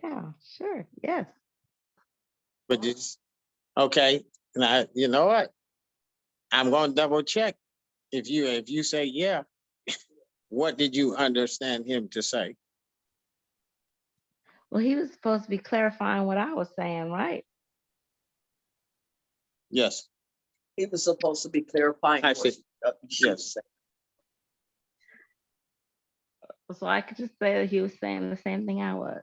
Speaker 6: Yeah, sure, yes.
Speaker 1: But okay, now you know what? I'm going to double check. If you say yeah, what did you understand him to say?
Speaker 6: Well, he was supposed to be clarifying what I was saying, right?
Speaker 1: Yes.
Speaker 5: He was supposed to be clarifying.
Speaker 1: I
Speaker 5: what
Speaker 1: see.
Speaker 5: she
Speaker 1: Yes.
Speaker 5: was saying.
Speaker 6: So I could just say that he was saying the same thing I was.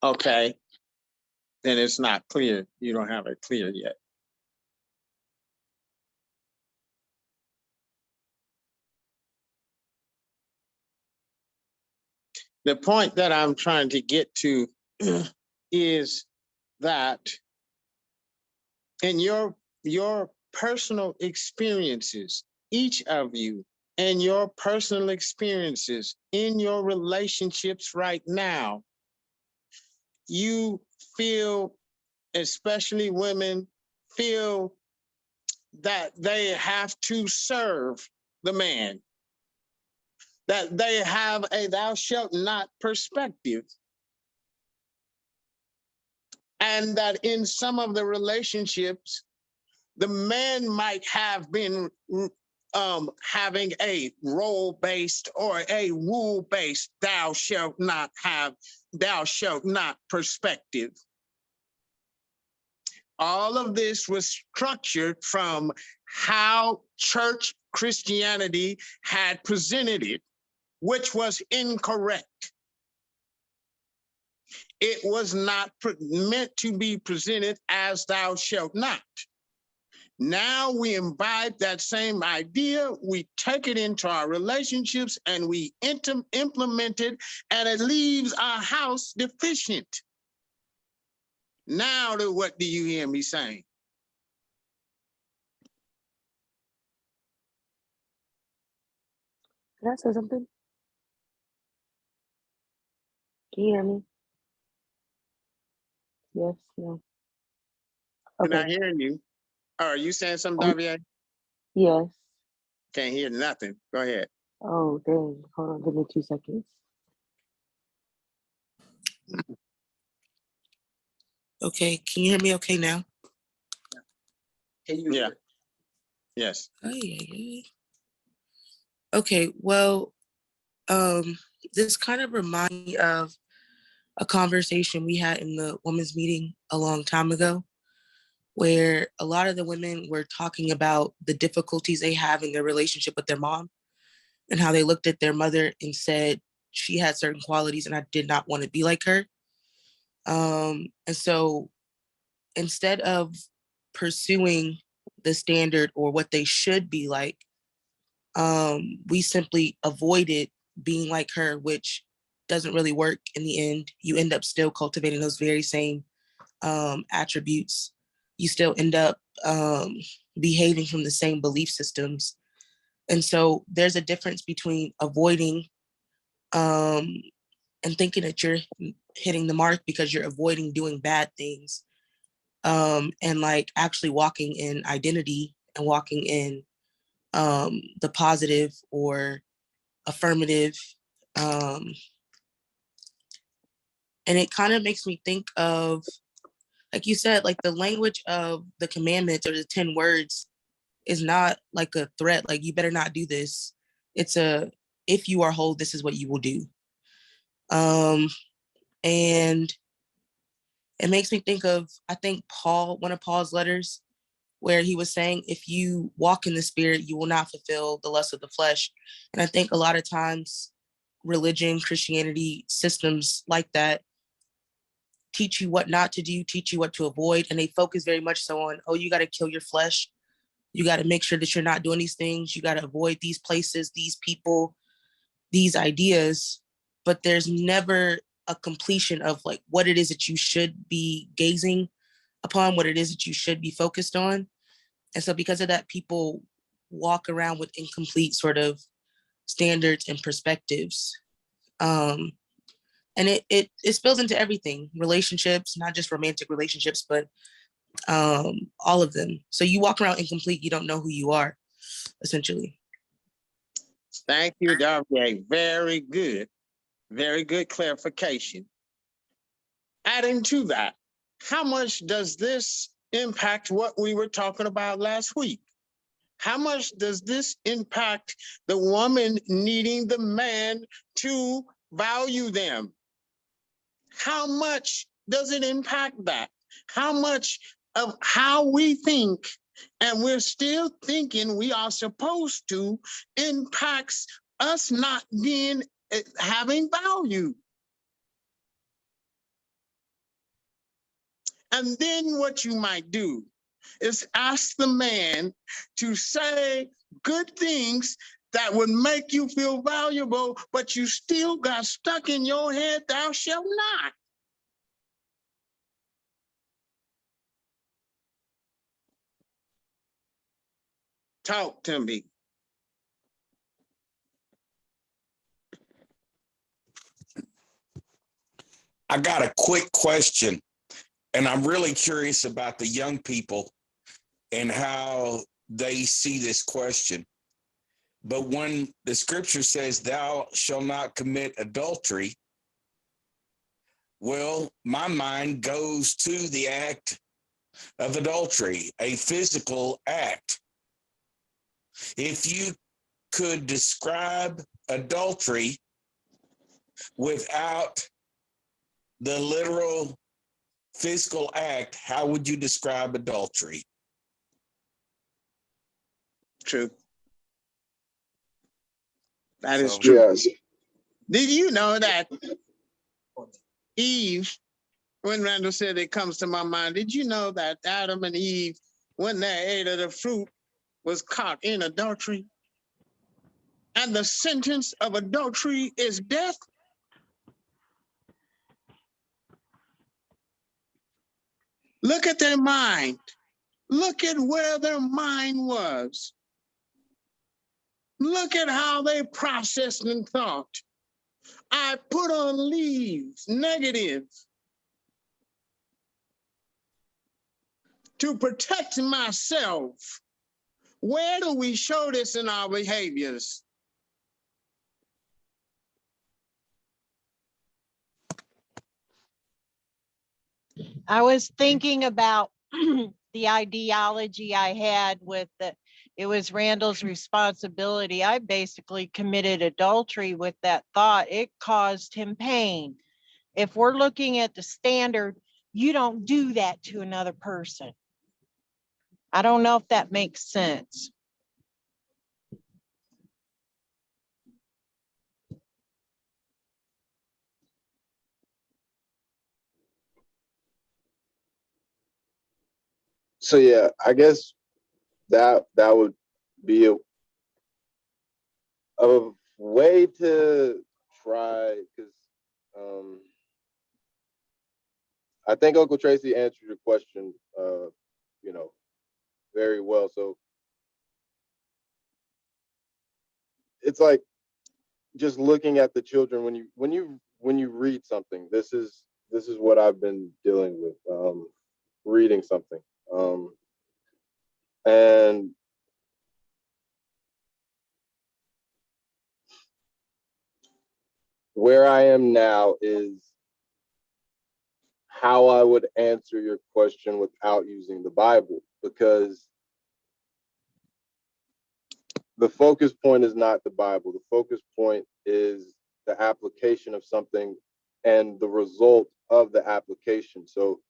Speaker 1: Okay. Then it's not clear. You don't have it clear yet. The point that I'm trying to get to is that in your personal experiences, each of you and your personal experiences in your relationships right now, you feel, especially women, feel that they have to serve the man, that they have a thou shalt not perspective. And that in some of the relationships, the man might have been having a role-based or a rule-based thou shalt not perspective. All of this was structured from how church Christianity had presented it, which was incorrect. It was not meant to be presented as thou shalt not. Now we imbibe that same idea, we take it into our relationships and we implement it, and it leaves our house deficient. Now, what do you hear me saying?
Speaker 11: Can I say something? Can you hear me? Yes, no.
Speaker 1: I'm not
Speaker 11: Okay.
Speaker 1: hearing you. Are you saying something,
Speaker 11: Um,
Speaker 1: Davier?
Speaker 11: yes.
Speaker 1: Can't hear nothing. Go ahead.
Speaker 11: Oh, dang. Hold on. Give me 2 seconds. Okay. Can you hear me okay now?
Speaker 5: Can you?
Speaker 1: Yeah. Yes.
Speaker 11: Oh, yeah. Okay. Well, this kind of reminds me of a conversation we had in the women's meeting a long time ago, where a lot of the women were talking about the difficulties they have in their relationship with their mom and how they looked at their mother and said she had certain qualities and I did not want to be like her. And so instead of pursuing the standard or what they should be like, we simply avoided being like her, which doesn't really work in the end. You end up still cultivating those very same attributes. You still end up behaving from the same belief systems. And so there's a difference between avoiding and thinking that you're hitting the mark because you're avoiding doing bad things, and like actually walking in identity and walking in the positive or affirmative. And it kind of makes me think of, like you said, like the language of the commandments or the 10 words is not like a threat, like you better not do this. It's a, if you are whole, this is what you will do. And it makes me think of, I think Paul, one of Paul's letters, where he was saying, if you walk in the spirit, you will not fulfill the lust of the flesh. And I think a lot of times religion, Christianity, systems like that teach you what not to do, teach you what to avoid. And they focus very much so on, oh, you got to kill your flesh. You got to make sure that you're not doing these things. You got to avoid these places, these people, these ideas. But there's never a completion of like what it is that you should be gazing upon, what it is that you should be focused on. And so because of that, people walk around with incomplete sort of standards and perspectives. And it spills into everything, relationships, not just romantic relationships, but all of them. So you walk around incomplete, you don't know who you are, essentially.
Speaker 1: Thank you, Darby. Very good clarification. Adding to that, how much does this impact what we were talking about last week? How much does this impact the woman needing the man to value them? How much does it impact that? How much of how we think, and we're still thinking we are supposed to, impacts us not being, having value? And then what you might do is ask the man to say good things that would make you feel valuable, but you still got stuck in your head, thou shalt not. Talk to me.
Speaker 3: I got a quick question, and I'm really curious about the young people and how they see this question. But when the scripture says, thou shalt not commit adultery, well, my mind goes to the act of adultery, a physical act. If you could describe adultery without the literal physical act, how would you describe adultery?
Speaker 1: True. That is true.
Speaker 9: Yes.
Speaker 1: Did you know that Eve, when Randall said it comes to my mind, did you know that Adam and Eve, when they ate of the fruit, was caught in adultery? And the sentence of adultery is death? Look at their mind. Look at where their mind was. Look at how they processed and thought. I put on leaves, negative, to protect myself. Where do we show this in our behaviors?
Speaker 7: I was thinking about the ideology I had with that it was Randall's responsibility. I basically committed adultery with that thought. It caused him pain. If we're looking at the standard, you don't do that to another person. I don't know if that makes sense.
Speaker 9: So yeah, I guess that would be a way to try, because I think Uncle Tracy answered your question, very well. So it's like just looking at the children when you read something. This is what I've been dealing with, reading something, and where I am now is how I would answer your question without using the Bible, because the focus point is not the Bible. The focus point is the application of something and the result of the application. So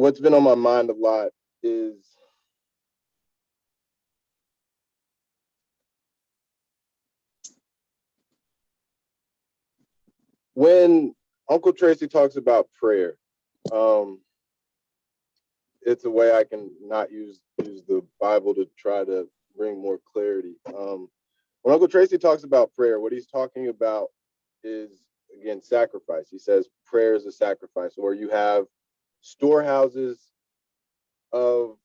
Speaker 9: what's been on my mind a lot is when Uncle Tracy talks about prayer. It's a way I can not use the Bible to try to bring more clarity. When Uncle Tracy talks about prayer, what he's talking about is, again, sacrifice. He says prayer is a sacrifice, or you have storehouses of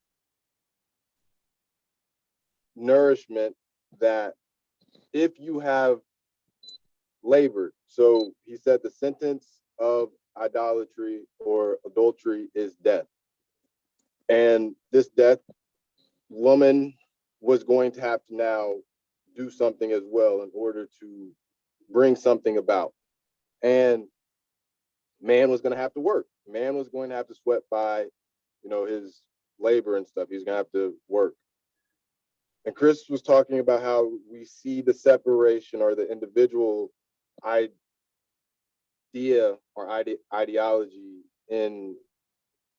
Speaker 9: nourishment that if you have labored. So he said the sentence of idolatry or adultery is death. And this death, woman was going to have to now do something as well in order to bring something about. And man was going to have to work. Man was going to have to sweat by, his labor and stuff. He's going to have to work. And Chris was talking about how we see the separation or the individual idea or ideology in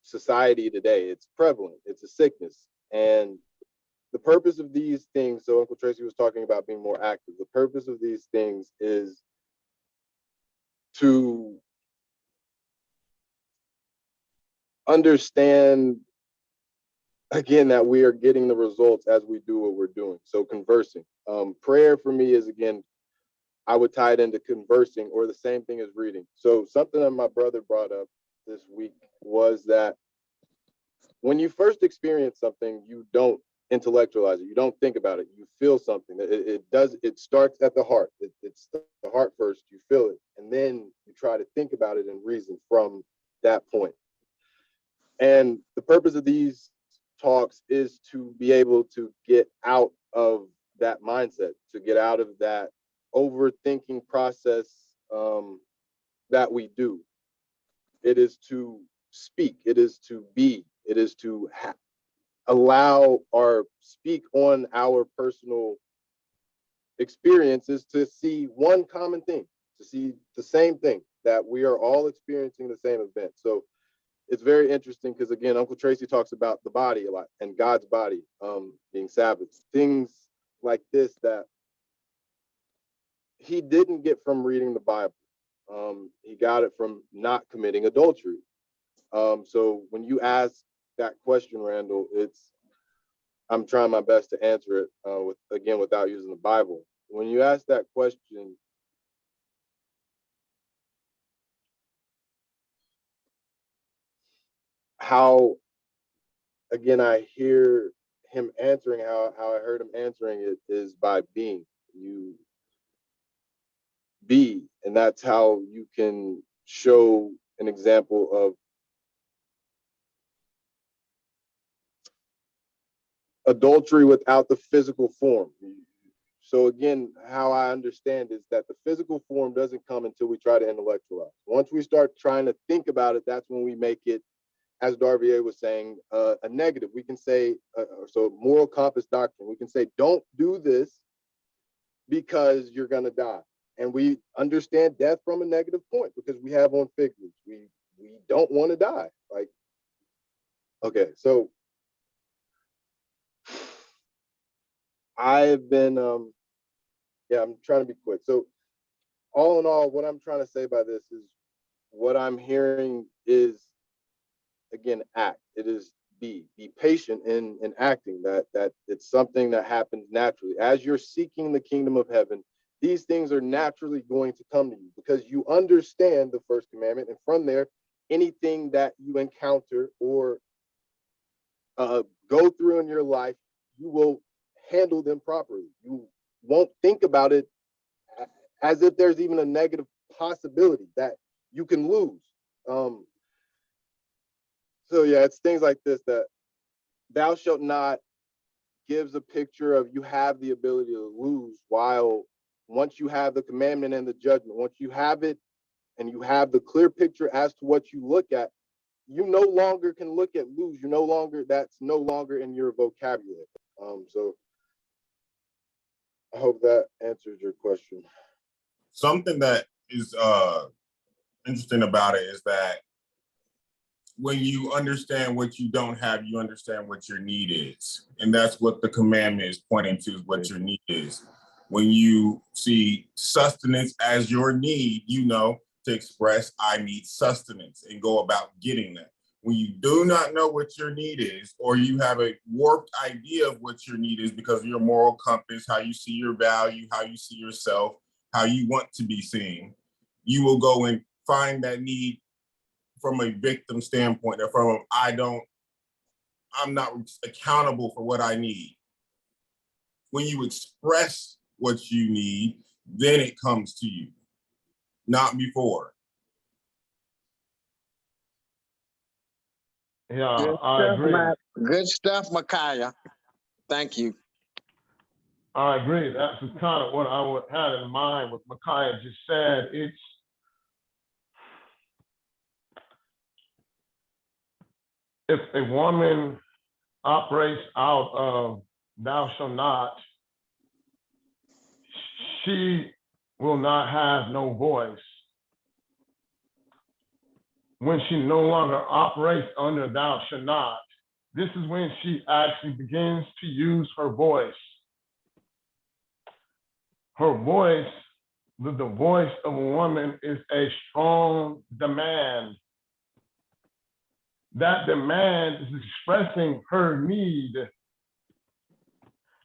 Speaker 9: society today. It's prevalent. It's a sickness. And the purpose of these things, so Uncle Tracy was talking about being more active. The purpose of these things is to understand, again, that we are getting the results as we do what we're doing. So conversing. Prayer for me is, again, I would tie it into conversing, or the same thing as reading. So something that my brother brought up this week was that when you first experience something, you don't intellectualize it. You don't think about it. You feel something. It starts at the heart. It's the heart first. You feel it. And then you try to think about it and reason from that point. And the purpose of these talks is to be able to get out of that mindset, to get out of that overthinking process that we do. It is to speak. It is to be. It is to allow or speak on our personal experiences, to see one common thing, to see the same thing, that we are all experiencing the same event. So it's very interesting because, again, Uncle Tracy talks about the body a lot and God's body being Sabbath. Things like this that he didn't get from reading the Bible. He got it from not committing adultery. So when you ask that question, Randall, I'm trying my best to answer it without using the Bible. When you ask that question, how, again, I hear him answering, how I heard him answering it is by being. You be, and that's how you can show an example of adultery without the physical form. So again, how I understand is that the physical form doesn't come until we try to intellectualize. Once we start trying to think about it, that's when we make it, as Darvier was saying, a negative. We can say, so moral compass doctrine, we can say, don't do this because you're going to die. And we understand death from a negative point because we have on fig leaves. We don't want to die. Like, okay, so I've been, I'm trying to be quick. So all in all, what I'm trying to say by this is what I'm hearing is, again, act. It is be patient in acting, that it's something that happens naturally. As you're seeking the kingdom of heaven, these things are naturally going to come to you because you understand the first commandment. And from there, anything that you encounter or go through in your life, you will handle them properly. You won't think about it as if there's even a negative possibility that you can lose. So yeah, it's things like this that thou shalt not gives a picture of you have the ability to lose, while once you have the commandment and the judgment, once you have it and you have the clear picture as to what you look at, you no longer can look at lose. That's no longer in your vocabulary. So I hope that answers your question.
Speaker 10: Something that is interesting about it is that when you understand what you don't have, you understand what your need is. And that's what the commandment is pointing to, is what your need is. When you see sustenance as your need, you know to express, I need sustenance, and go about getting that. When you do not know what your need is, or you have a warped idea of what your need is because of your moral compass, how you see your value, how you see yourself, how you want to be seen, you will go and find that need from a victim standpoint, or from I'm not accountable for what I need. When you express what you need, then it comes to you, not before.
Speaker 2: Yeah,
Speaker 1: Good
Speaker 2: I
Speaker 1: stuff,
Speaker 2: agree.
Speaker 1: Matt. Good stuff, Micaiah. Thank you.
Speaker 2: I agree. That's kind of what had in mind. What Micaiah just said. If a woman operates out of thou shalt not, she will not have no voice. When she no longer operates under thou shalt not, this is when she actually begins to use her voice. Her voice, the voice of a woman, is a strong demand. That demand is expressing her need,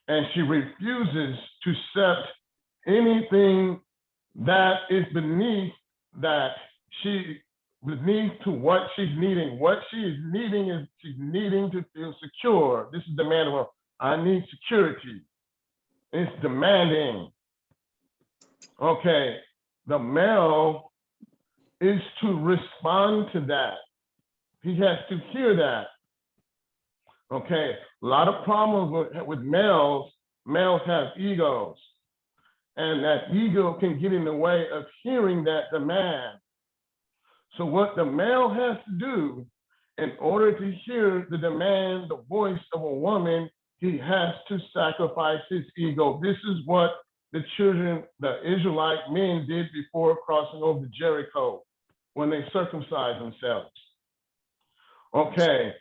Speaker 2: and she refuses to accept anything that is beneath to what she's needing. What she is needing is she's needing to feel secure. This is demand of, I need security. It's demanding. Okay, the male is to respond to that. He has to hear that. Okay, a lot of problems with males. Males have egos, and that ego can get in the way of hearing that demand. So what the male has to do in order to hear the demand, the voice of a woman, he has to sacrifice his ego. This is what the Israelite men did before crossing over Jericho, when they circumcised themselves. Okay,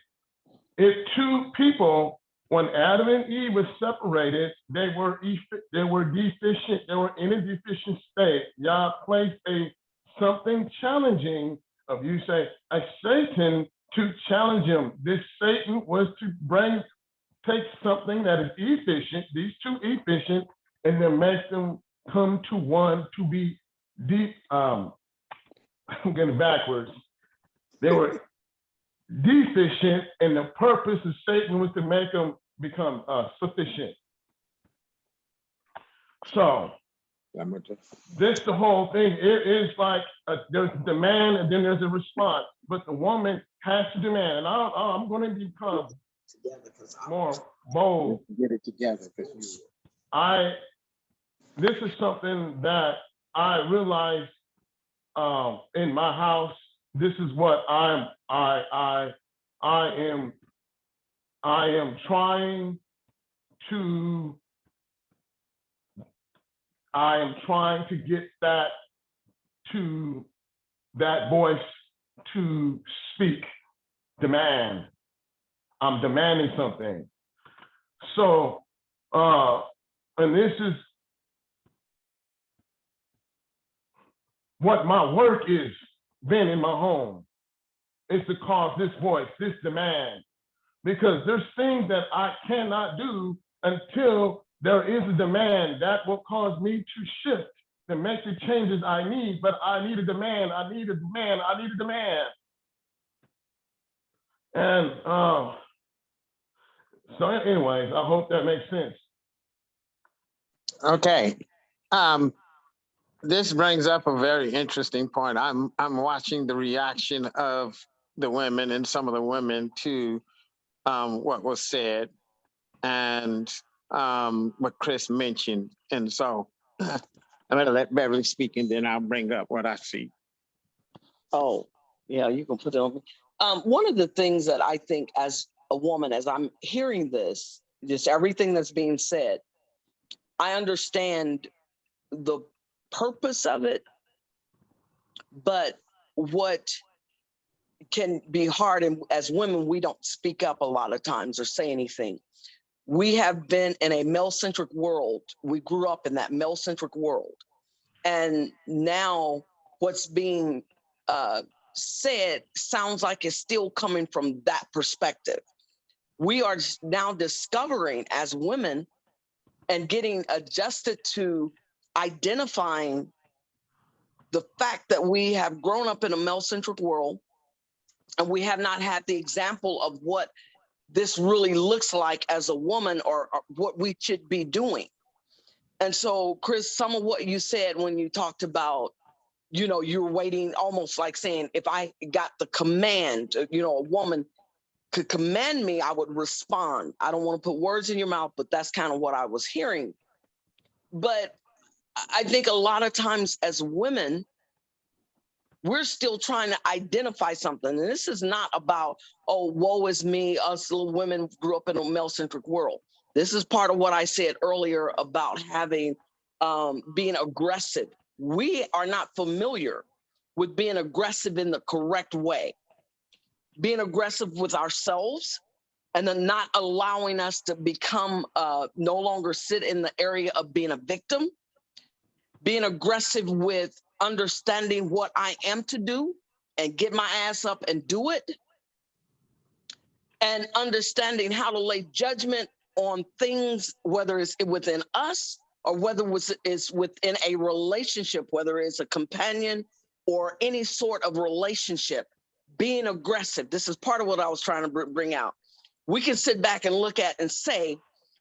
Speaker 2: if two people, when Adam and Eve were separated, they were deficient, they were in a deficient state. Yah placed something challenging of you say, a Satan to challenge him. This Satan was to take something that is efficient, these two efficient, and then make them come to one to be deep. I'm getting backwards. They were deficient, and the purpose of Satan was to make them become sufficient. So this the whole thing. It is like there's demand and then there's a response, but the woman has to demand. And I'm going to become more bold.
Speaker 1: Get it together.
Speaker 2: This is something that I realized in my house. This is what I am trying to get that voice to speak, demand. I'm demanding something. So, and this is what my work is been in my home, is to cause this voice, this demand, because there's things that I cannot do until there is a demand that will cause me to shift, to make the changes I need. But I need a demand, I need a demand, I need a demand. And so anyways, I hope that makes sense.
Speaker 1: Okay. This brings up a very interesting point. I'm watching the reaction of the women and some of the women to what was said and what Chris mentioned. And so I'm going to let Beverly speak, and then I'll bring up what I see.
Speaker 5: Oh, yeah, you can put it on me. One of the things that I think as a woman, as I'm hearing this, just everything that's being said, I understand the purpose of it, but what can be hard. And as women, we don't speak up a lot of times or say anything. We have been in a male-centric world. We grew up in that male-centric world. And now what's being said sounds like it's still coming from that perspective. We are now discovering as women and getting adjusted to identifying the fact that we have grown up in a male-centric world and we have not had the example of what this really looks like as a woman or what we should be doing. And so, Chris, some of what you said when you talked about, you know, you're waiting, almost like saying, if I got the command, you know, a woman could command me, I would respond. I don't want to put words in your mouth, but that's kind of what I was hearing. But I think a lot of times as women, we're still trying to identify something. And this is not about, oh, woe is me, us little women grew up in a male-centric world. This is part of what I said earlier about having, being aggressive. We are not familiar with being aggressive in the correct way. Being aggressive with ourselves and then not allowing us to become, no longer sit in the area of being a victim. Being aggressive with understanding what I am to do and get my ass up and do it. And understanding how to lay judgment on things, whether it's within us or whether it's within a relationship, whether it's a companion or any sort of relationship. Being aggressive. This is part of what I was trying to bring out. We can sit back and look at and say,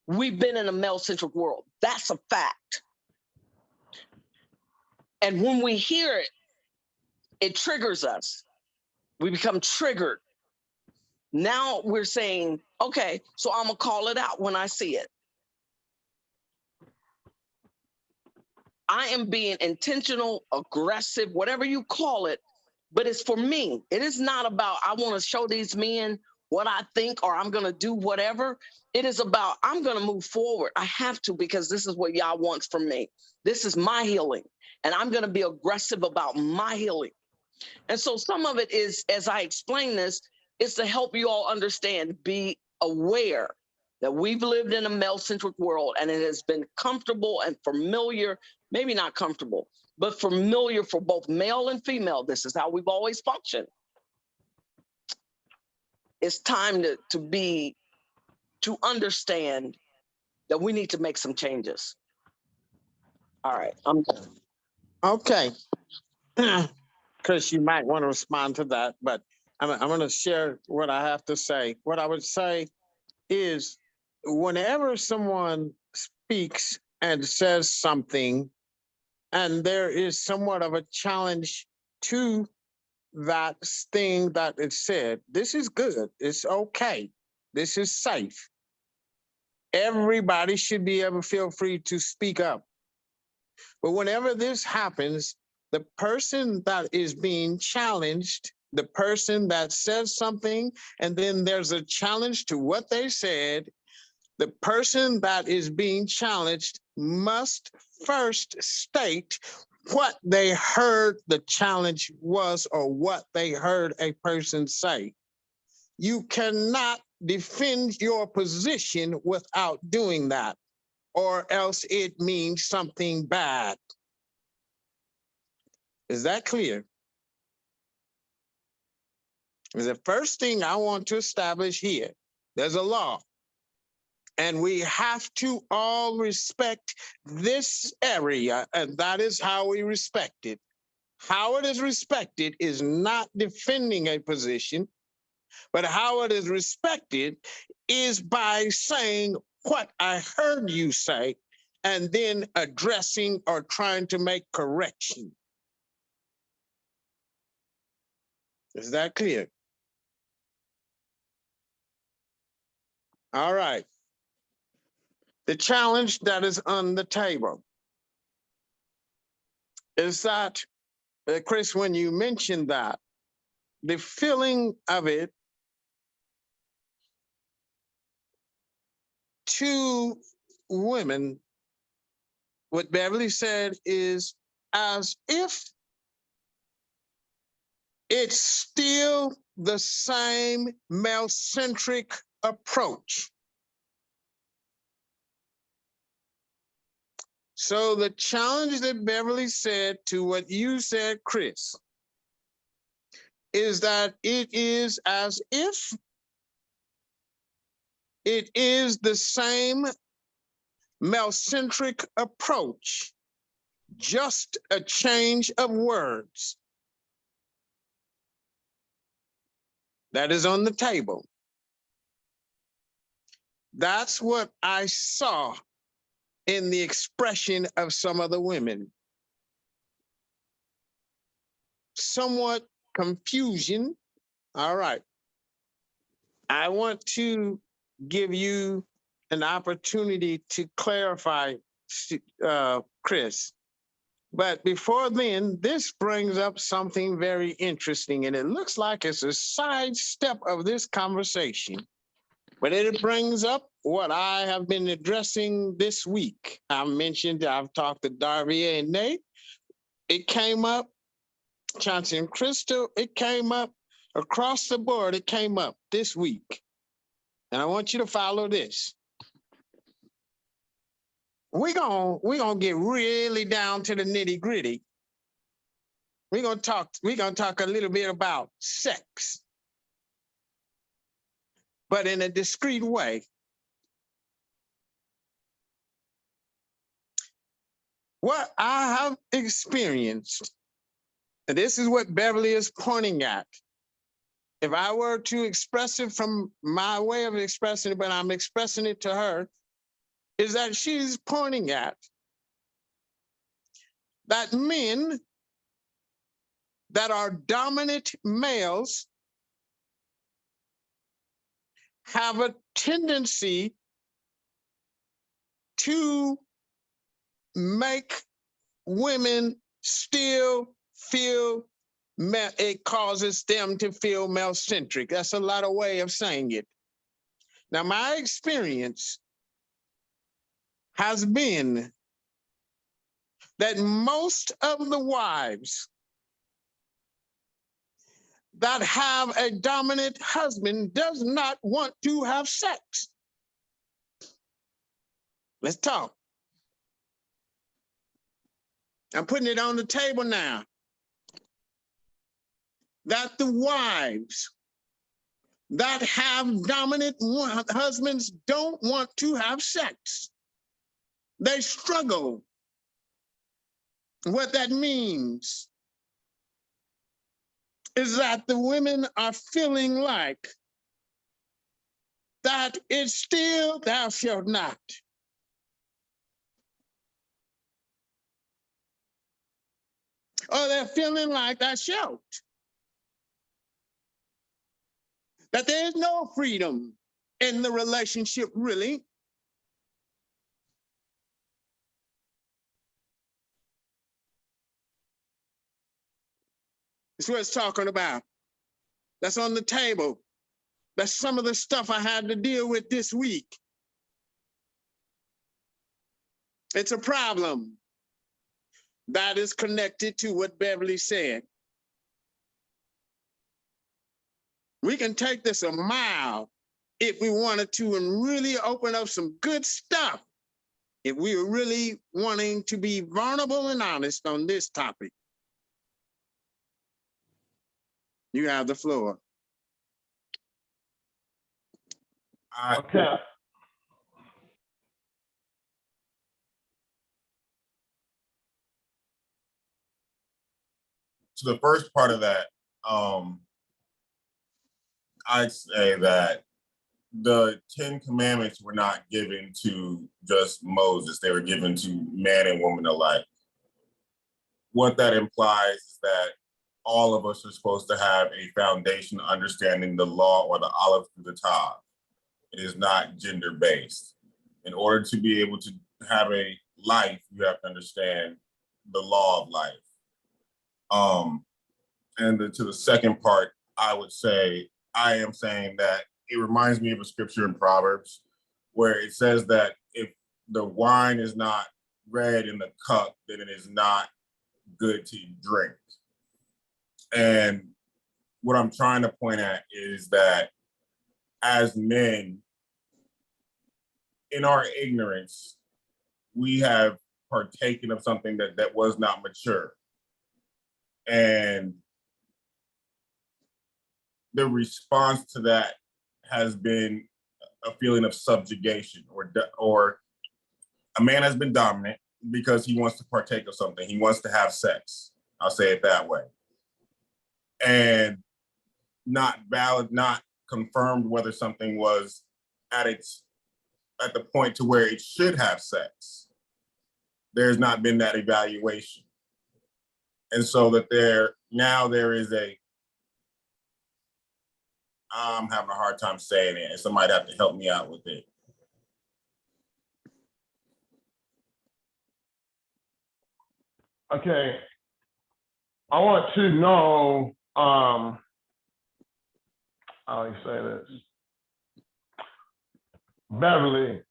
Speaker 5: we've been in a male-centric world. That's a fact. And when we hear it, it triggers us. We become triggered. Now we're saying, okay, so I'm gonna call it out when I see it. I am being intentional, aggressive, whatever you call it, but it's for me. It is not about, I wanna show these men what I think or I'm gonna do whatever. It is about, I'm gonna move forward. I have to, because this is what Yah wants from me. This is my healing. And I'm going to be aggressive about my healing. And so some of it is, as I explain this, is to help you all understand, be aware that we've lived in a male-centric world and it has been comfortable and familiar, maybe not comfortable, but familiar for both male and female. This is how we've always functioned. It's time to understand that we need to make some changes. All right, I'm done.
Speaker 1: Okay. Chris, you might want to respond to that, but I'm going to share what I have to say. What I would say is whenever someone speaks and says something, and there is somewhat of a challenge to that thing that is said, this is good. It's okay. This is safe. Everybody should be able to feel free to speak up. But whenever this happens, the person that is being challenged, the person that says something, and then there's a challenge to what they said, the person that is being challenged must first state what they heard the challenge was or what they heard a person say. You cannot defend your position without doing that, or else it means something bad. Is that clear? The first thing I want to establish here, there's a law, and we have to all respect this area, and that is how we respect it. How it is respected is not defending a position, but how it is respected is by saying what I heard you say and then addressing or trying to make correction. Is that clear? All right. The challenge that is on the table is that, Chris, when you mentioned that, the feeling of it to women, what Beverly said is as if it's still the same male-centric approach. So the challenge that Beverly said to what you said, Chris, is that it is as if it is the same male-centric approach, just a change of words. That is on the table. That's what I saw in the expression of some of the women. Somewhat confusion. All right. I want to give you an opportunity to clarify, Chris. But before then, this brings up something very interesting, and it looks like it's a sidestep of this conversation. But it brings up what I have been addressing this week. I've talked to Darby and Nate. It came up, Chauncey and Crystal, it came up across the board. It came up this week. And I want you to follow this. We're gonna get really down to the nitty-gritty. We're gonna talk a little bit about sex, but in a discreet way. What I have experienced, and this is what Beverly is pointing at. If I were to express it from my way of expressing it, but I'm expressing it to her, is that she's pointing at that men that are dominant males have a tendency to make women still feel it causes them to feel male-centric. That's a lot of way of saying it. Now, my experience has been that most of the wives that have a dominant husband does not want to have sex. Let's talk. I'm putting it on the table now. That the wives that have dominant husbands don't want to have sex. They struggle. What that means is that the women are feeling like that it's still thou shalt not. Or they're feeling like thou shalt. That there's no freedom in the relationship, really. That's what it's talking about. That's on the table. That's some of the stuff I had to deal with this week. It's a problem that is connected to what Beverly said. We can take this a mile if we wanted to and really open up some good stuff. If we were really wanting to be vulnerable and honest on this topic. You have the floor.
Speaker 2: Okay.
Speaker 10: To the first part of that, I'd say that the 10 commandments were not given to just Moses. They were given to man and woman alike. What that implies is that all of us are supposed to have a foundation understanding the law or the olive through the Tav. It is not gender-based. In order to be able to have a life, you have to understand the law of life. To the second part, I would say, I am saying that it reminds me of a scripture in Proverbs where it says that if the wine is not red in the cup, then it is not good to drink. And what I'm trying to point at is that as men, in our ignorance, we have partaken of something that was not mature. And the response to that has been a feeling of subjugation, or a man has been dominant because he wants to partake of something. He wants to have sex. I'll say it that way. And not valid, not confirmed whether something was at the point to where it should have sex. There's not been that evaluation. And so that there is I'm having a hard time saying it, and somebody have to help me out with it.
Speaker 2: Okay. I want to know, how do you say this? Beverly,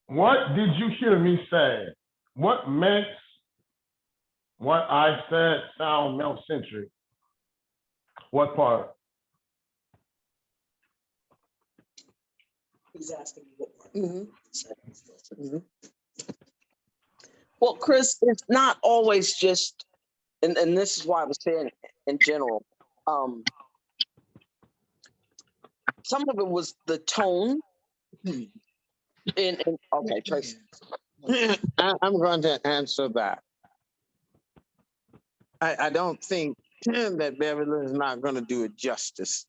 Speaker 2: what did you hear me say? What makes what I said sound male-centric? What part?
Speaker 5: He's asking me what part. Mhm. Well, Chris, it's not always just, and this is why I was saying in general, some of it was the tone. Okay, Tracy.
Speaker 1: I'm going to answer that. I don't think that Beverly is not going to do it justice.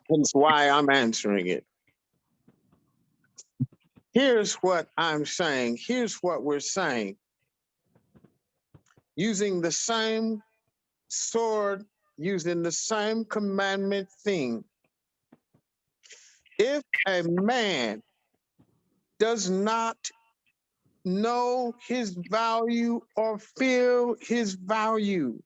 Speaker 1: That's why I'm answering it. Here's what I'm saying. Here's what we're saying. Using the same sword, using the same commandment thing. If a man does not know his value or feel his value,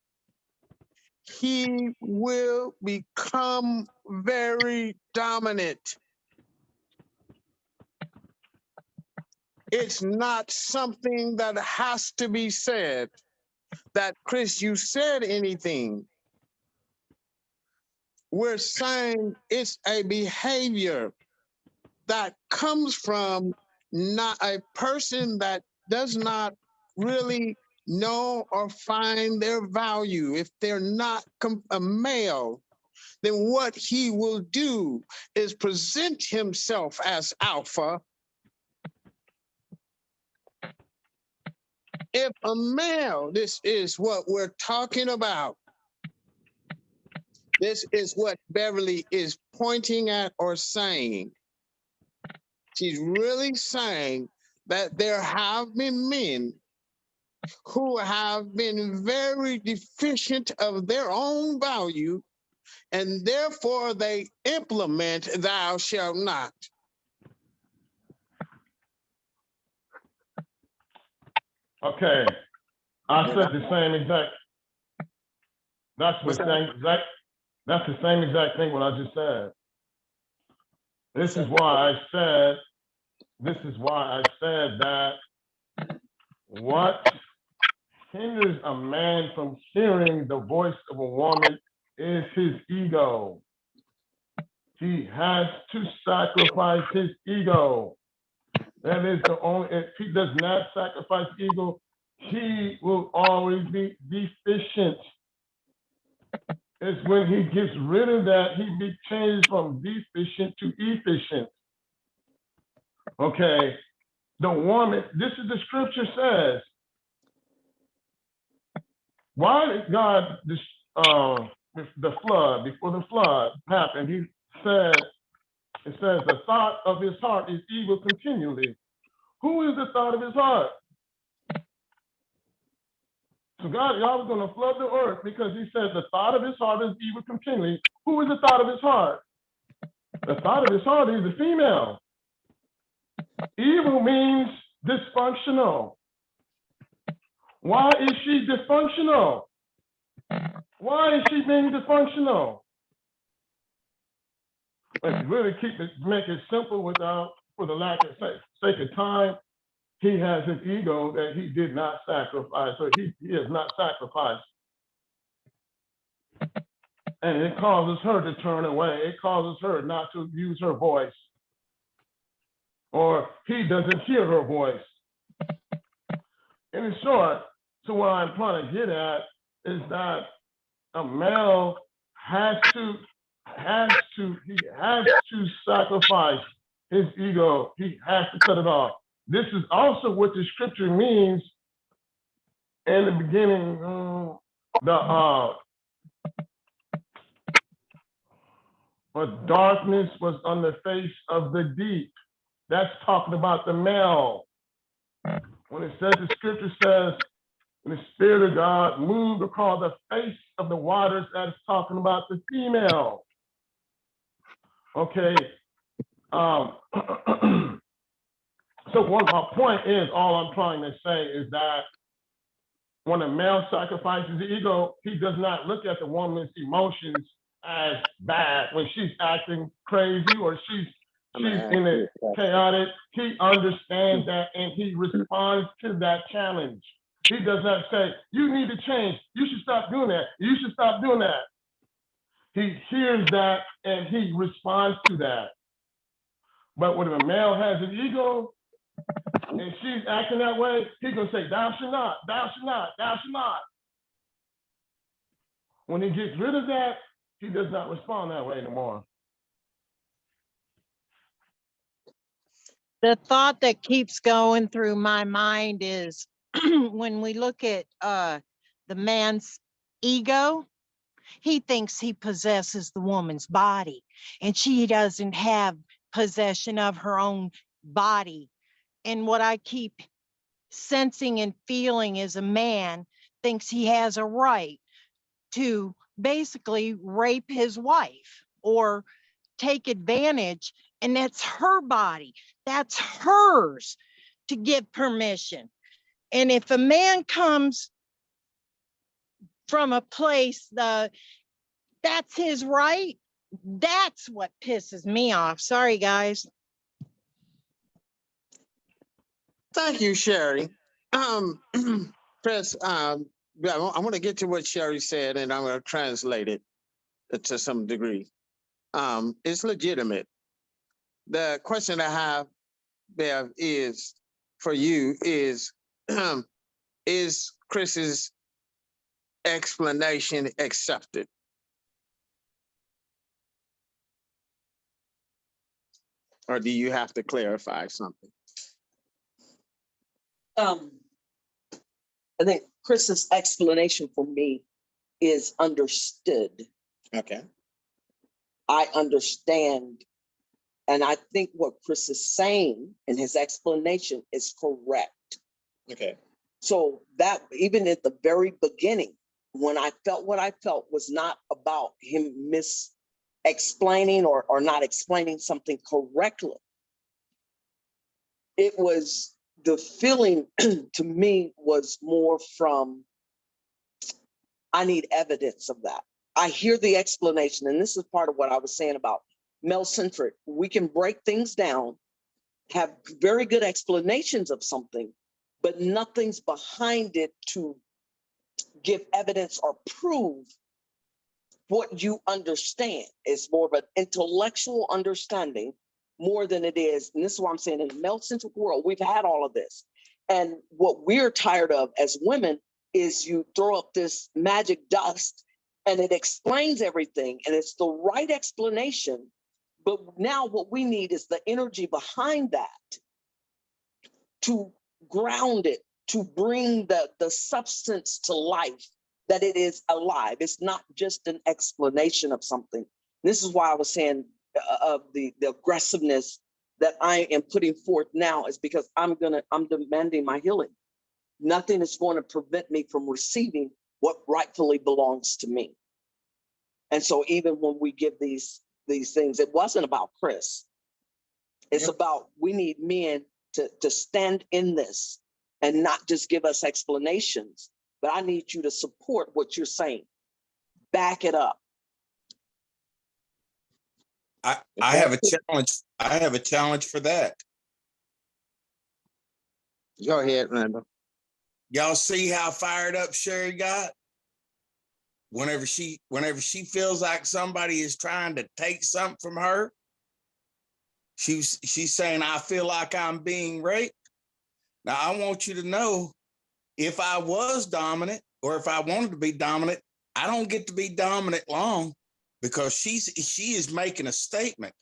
Speaker 1: he will become very dominant. It's not something that has to be said. That, Chris, you said anything. We're saying it's a behavior that comes from not a person that does not really know or find their value. If they're not a male, then what he will do is present himself as alpha. If a male, this is what we're talking about. This is what Beverly is pointing at or saying. She's really saying that there have been men who have been very deficient of their own value, and therefore they implement thou shalt not.
Speaker 2: Okay, I said the same exact. That's the same exact thing what I just said. This is why I said that what hinders a man from hearing the voice of a woman is his ego. He has to sacrifice his ego. That is the only, if he does not sacrifice ego, he will always be deficient. It's when he gets rid of that, he be changed from deficient to efficient. Okay, the woman, this is the scripture says. Why did God, the flood, before the flood happened, it says the thought of his heart is evil continually. Who is the thought of his heart? So God was going to flood the earth because he said the thought of his heart is evil continually. Who is the thought of his heart? The thought of his heart is the female. Evil means dysfunctional. Why is she dysfunctional? Why is she being dysfunctional? Let's really make it simple for the lack of sake of time. He has an ego that he did not sacrifice, so he has not sacrificed And it causes her to turn away. It causes her not to use her voice. Or he doesn't hear her voice. In short, so what I'm trying to get at is that a male has to sacrifice his ego. He has to cut it off. This is also what the scripture means in the beginning. But darkness was on the face of the deep. That's talking about the male. When it says, the scripture says, the Spirit of God moved across the face of the waters, that's talking about the female. Okay. So what my point is, all I'm trying to say is that when a male sacrifices the ego, he does not look at the woman's emotions as bad when she's acting crazy or she's in it chaotic. He understands that and he responds to that challenge. He does not say, you need to change. You should stop doing that. You should stop doing that. He hears that and he responds to that. But when a male has an ego and she's acting that way, he's gonna say, thou shalt not, thou shalt not, thou shalt not. When he gets rid of that, he does not respond that way anymore.
Speaker 7: The thought that keeps going through my mind is when we look at the man's ego, he thinks he possesses the woman's body and she doesn't have possession of her own body. And what I keep sensing and feeling is a man thinks he has a right to basically rape his wife or take advantage, and that's her body. That's hers to give permission. And if a man comes from a place that's his right, that's what pisses me off. Sorry, guys.
Speaker 1: Thank you, Sherry. Chris, I want to get to what Sherry said, and I'm going to translate it to some degree. It's legitimate. The question I have, Bev, is for you is Chris's explanation accepted? Or do you have to clarify something?
Speaker 5: I think Chris's explanation for me is understood.
Speaker 1: Okay.
Speaker 5: I understand. And I think what Chris is saying in his explanation is correct.
Speaker 1: Okay.
Speaker 5: So that even at the very beginning, when I felt what I felt was not about him explaining or not explaining something correctly. It was the feeling to me was more from, I need evidence of that. I hear the explanation, and this is part of what I was saying about male-centric. We can break things down, have very good explanations of something, but nothing's behind it to give evidence or prove what you understand. It's more of an intellectual understanding more than it is. And this is what I'm saying, in the male-centric world, we've had all of this. And what we're tired of as women is you throw up this magic dust and it explains everything and it's the right explanation. But now what we need is the energy behind that to ground it, to bring the substance to life, that it is alive. It's not just an explanation of something. This is why I was saying of the aggressiveness that I am putting forth now is because I'm demanding my healing. Nothing is going to prevent me from receiving what rightfully belongs to me. And so even when we give these things, it wasn't about Chris. It's about, we need men to stand in this and not just give us explanations, but I need you to support what you're saying. Back it up.
Speaker 3: I have a challenge. I have a challenge for that.
Speaker 1: Go ahead, Randall.
Speaker 3: Y'all see how fired up Sherry got? whenever she feels like somebody is trying to take something from her, she's saying, I feel like I'm being raped. Now, I want you to know, if I was dominant or if I wanted to be dominant, I don't get to be dominant long, because she is making a statement.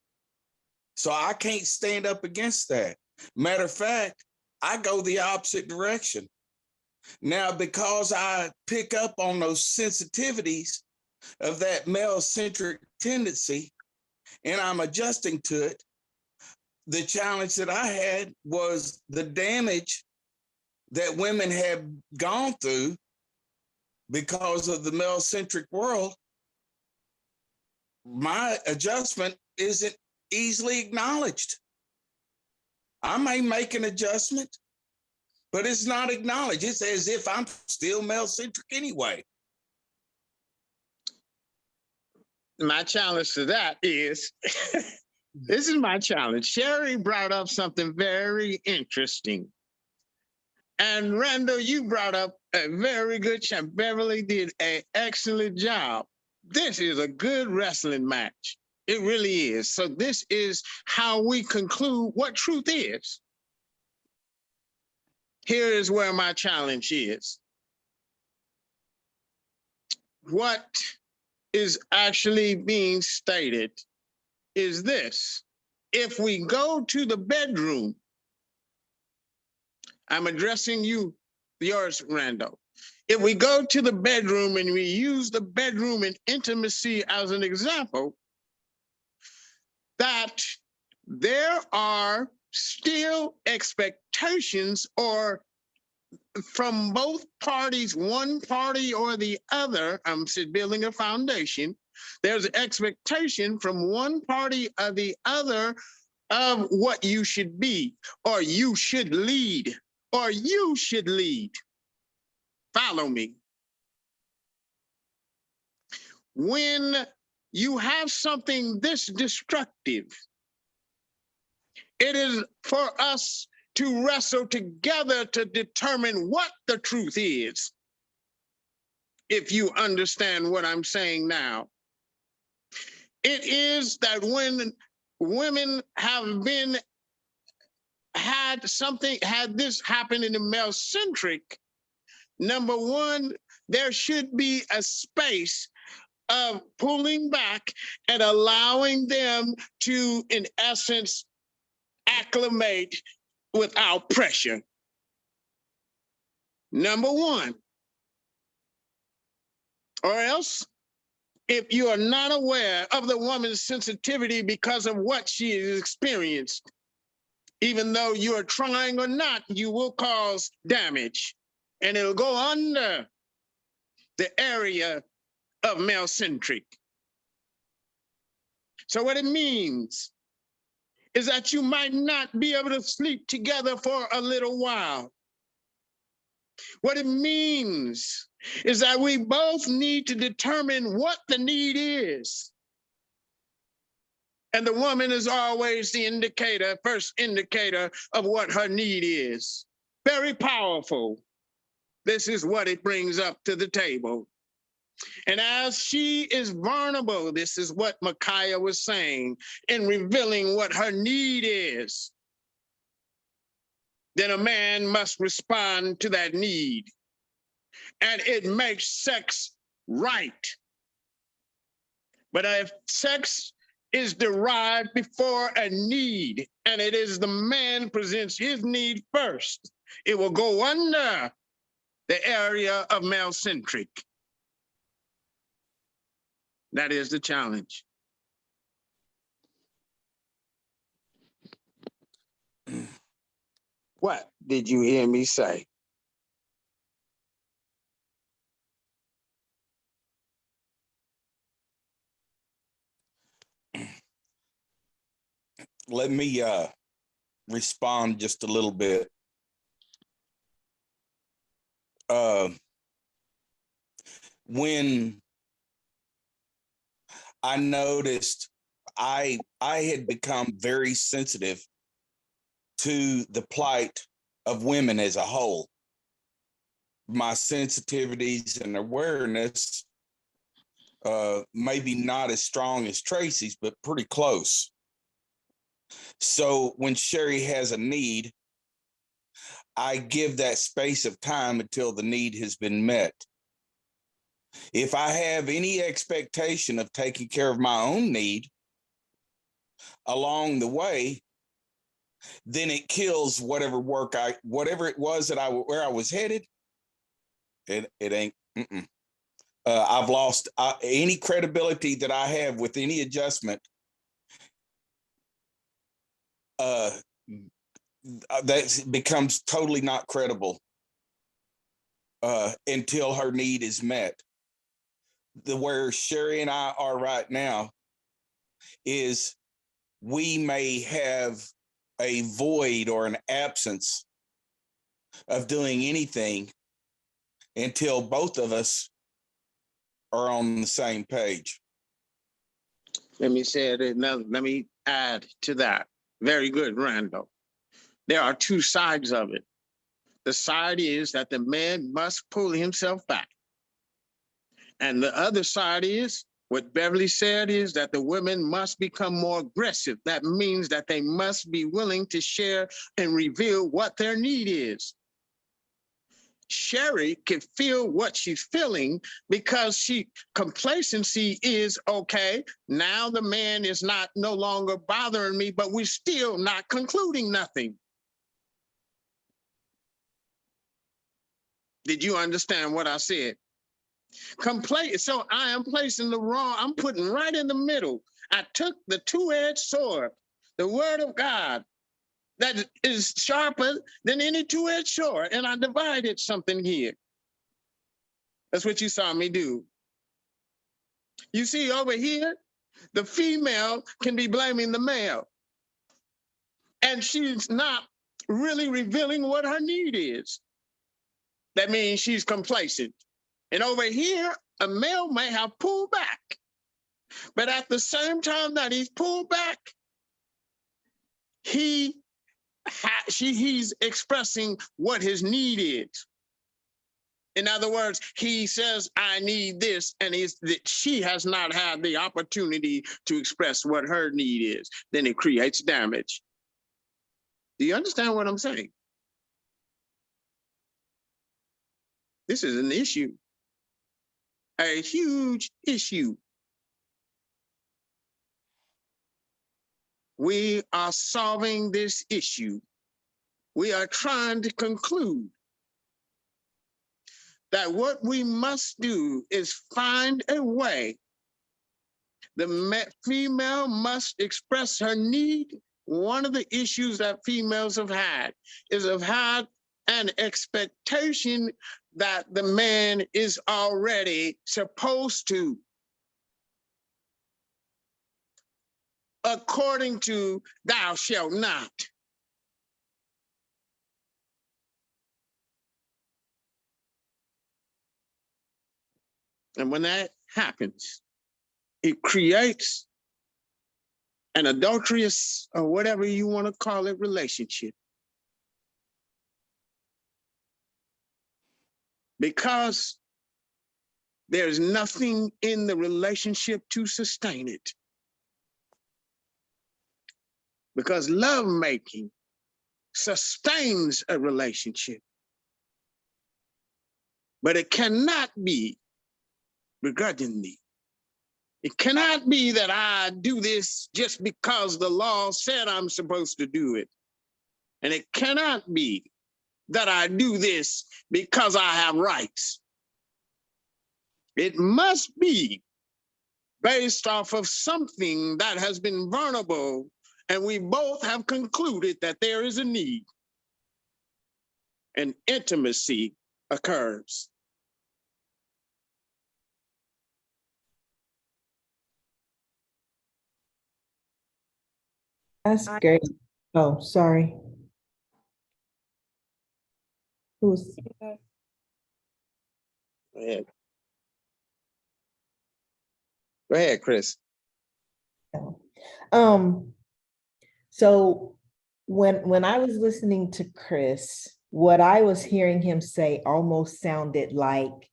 Speaker 3: So I can't stand up against that. Matter of fact, I go the opposite direction. Now, because I pick up on those sensitivities of that male-centric tendency, and I'm adjusting to it, the challenge that I had was the damage that women have gone through because of the male-centric world. My adjustment isn't easily acknowledged. I may make an adjustment, but it's not acknowledged. It's as if I'm still male-centric anyway.
Speaker 1: My challenge to that is, this is my challenge. Sherry brought up something very interesting. And Randall, you brought up a very good chap. Beverly did an excellent job. This is a good wrestling match. It really is. So this is how we conclude what truth is. Here is where my challenge is. What is actually being stated is this. If we go to the bedroom, I'm addressing you, yours, Randall. If we go to the bedroom and we use the bedroom and intimacy as an example, that there are still expectations, or from both parties, one party or the other, I'm building a foundation, there's an expectation from one party or the other of what you should be, or you should lead, or you should lead. Follow me. When you have something this destructive, it is for us to wrestle together to determine what the truth is. If you understand what I'm saying now, it is that when women have had this happen in the male-centric, number one, there should be a space of pulling back and allowing them to, in essence, acclimate without pressure. Number one. Or else, if you are not aware of the woman's sensitivity because of what she has experienced, even though you are trying or not, you will cause damage, and it'll go under the area of male-centric. So what it means is that you might not be able to sleep together for a little while. What it means is that we both need to determine what the need is. And the woman is always the indicator, first indicator of what her need is. Very powerful. This is what it brings up to the table. And as she is vulnerable, this is what Micaiah was saying in revealing what her need is. Then a man must respond to that need. And it makes sex right. But if sex is derived before a need, and it is the man presents his need first, it will go under the area of male-centric. That is the challenge. What did you hear me say?
Speaker 3: Let me respond just a little bit. When I noticed I had become very sensitive to the plight of women as a whole, my sensitivities and awareness maybe not as strong as Tracy's, but pretty close. So when Sherry has a need, I give that space of time until the need has been met. If I have any expectation of taking care of my own need along the way, then it kills whatever it was that where I was headed. It ain't. I've lost any credibility that I have with any adjustment. That becomes totally not credible until her need is met. Where Sherry and I are right now is we may have a void or an absence of doing anything until both of us are on the same page.
Speaker 1: Let me say it another, let me add to that. Very good, Randall. There are two sides of it. The side is that the man must pull himself back. And the other side is, what Beverly said, is that the women must become more aggressive. That means that they must be willing to share and reveal what their need is. Sherry can feel what she's feeling because complacency is okay. Now the man is no longer bothering me, but we're still not concluding nothing. Did you understand what I said? So I am placing I'm putting right in the middle. I took the two-edged sword, the word of God, that is sharper than any two-edged sword, and I divided something here. That's what you saw me do. You see over here, the female can be blaming the male, and she's not really revealing what her need is. That means she's complacent. And over here, a male may have pulled back, but at the same time that he's pulled back, he's expressing what his need is. In other words, he says, I need this, and she has not had the opportunity to express what her need is. Then it creates damage. Do you understand what I'm saying? This is an issue, a huge issue. We are solving this issue. We are trying to conclude that what we must do is find a way. The female must express her need. One of the issues that females have had is have had an expectation that the man is already supposed to, according to thou shalt not. And when that happens, it creates an adulterous, or whatever you want to call it, relationship. Because there's nothing in the relationship to sustain it. Because lovemaking sustains a relationship. But it cannot be begrudgingly. It cannot be that I do this just because the law said I'm supposed to do it. And it cannot be that I do this because I have rights. It must be based off of something that has been vulnerable, and we both have concluded that there is a need, and intimacy occurs.
Speaker 8: That's great. Oh, sorry. Who's?
Speaker 1: Go ahead. Go ahead, Chris.
Speaker 8: So when I was listening to Chris, what I was hearing him say almost sounded like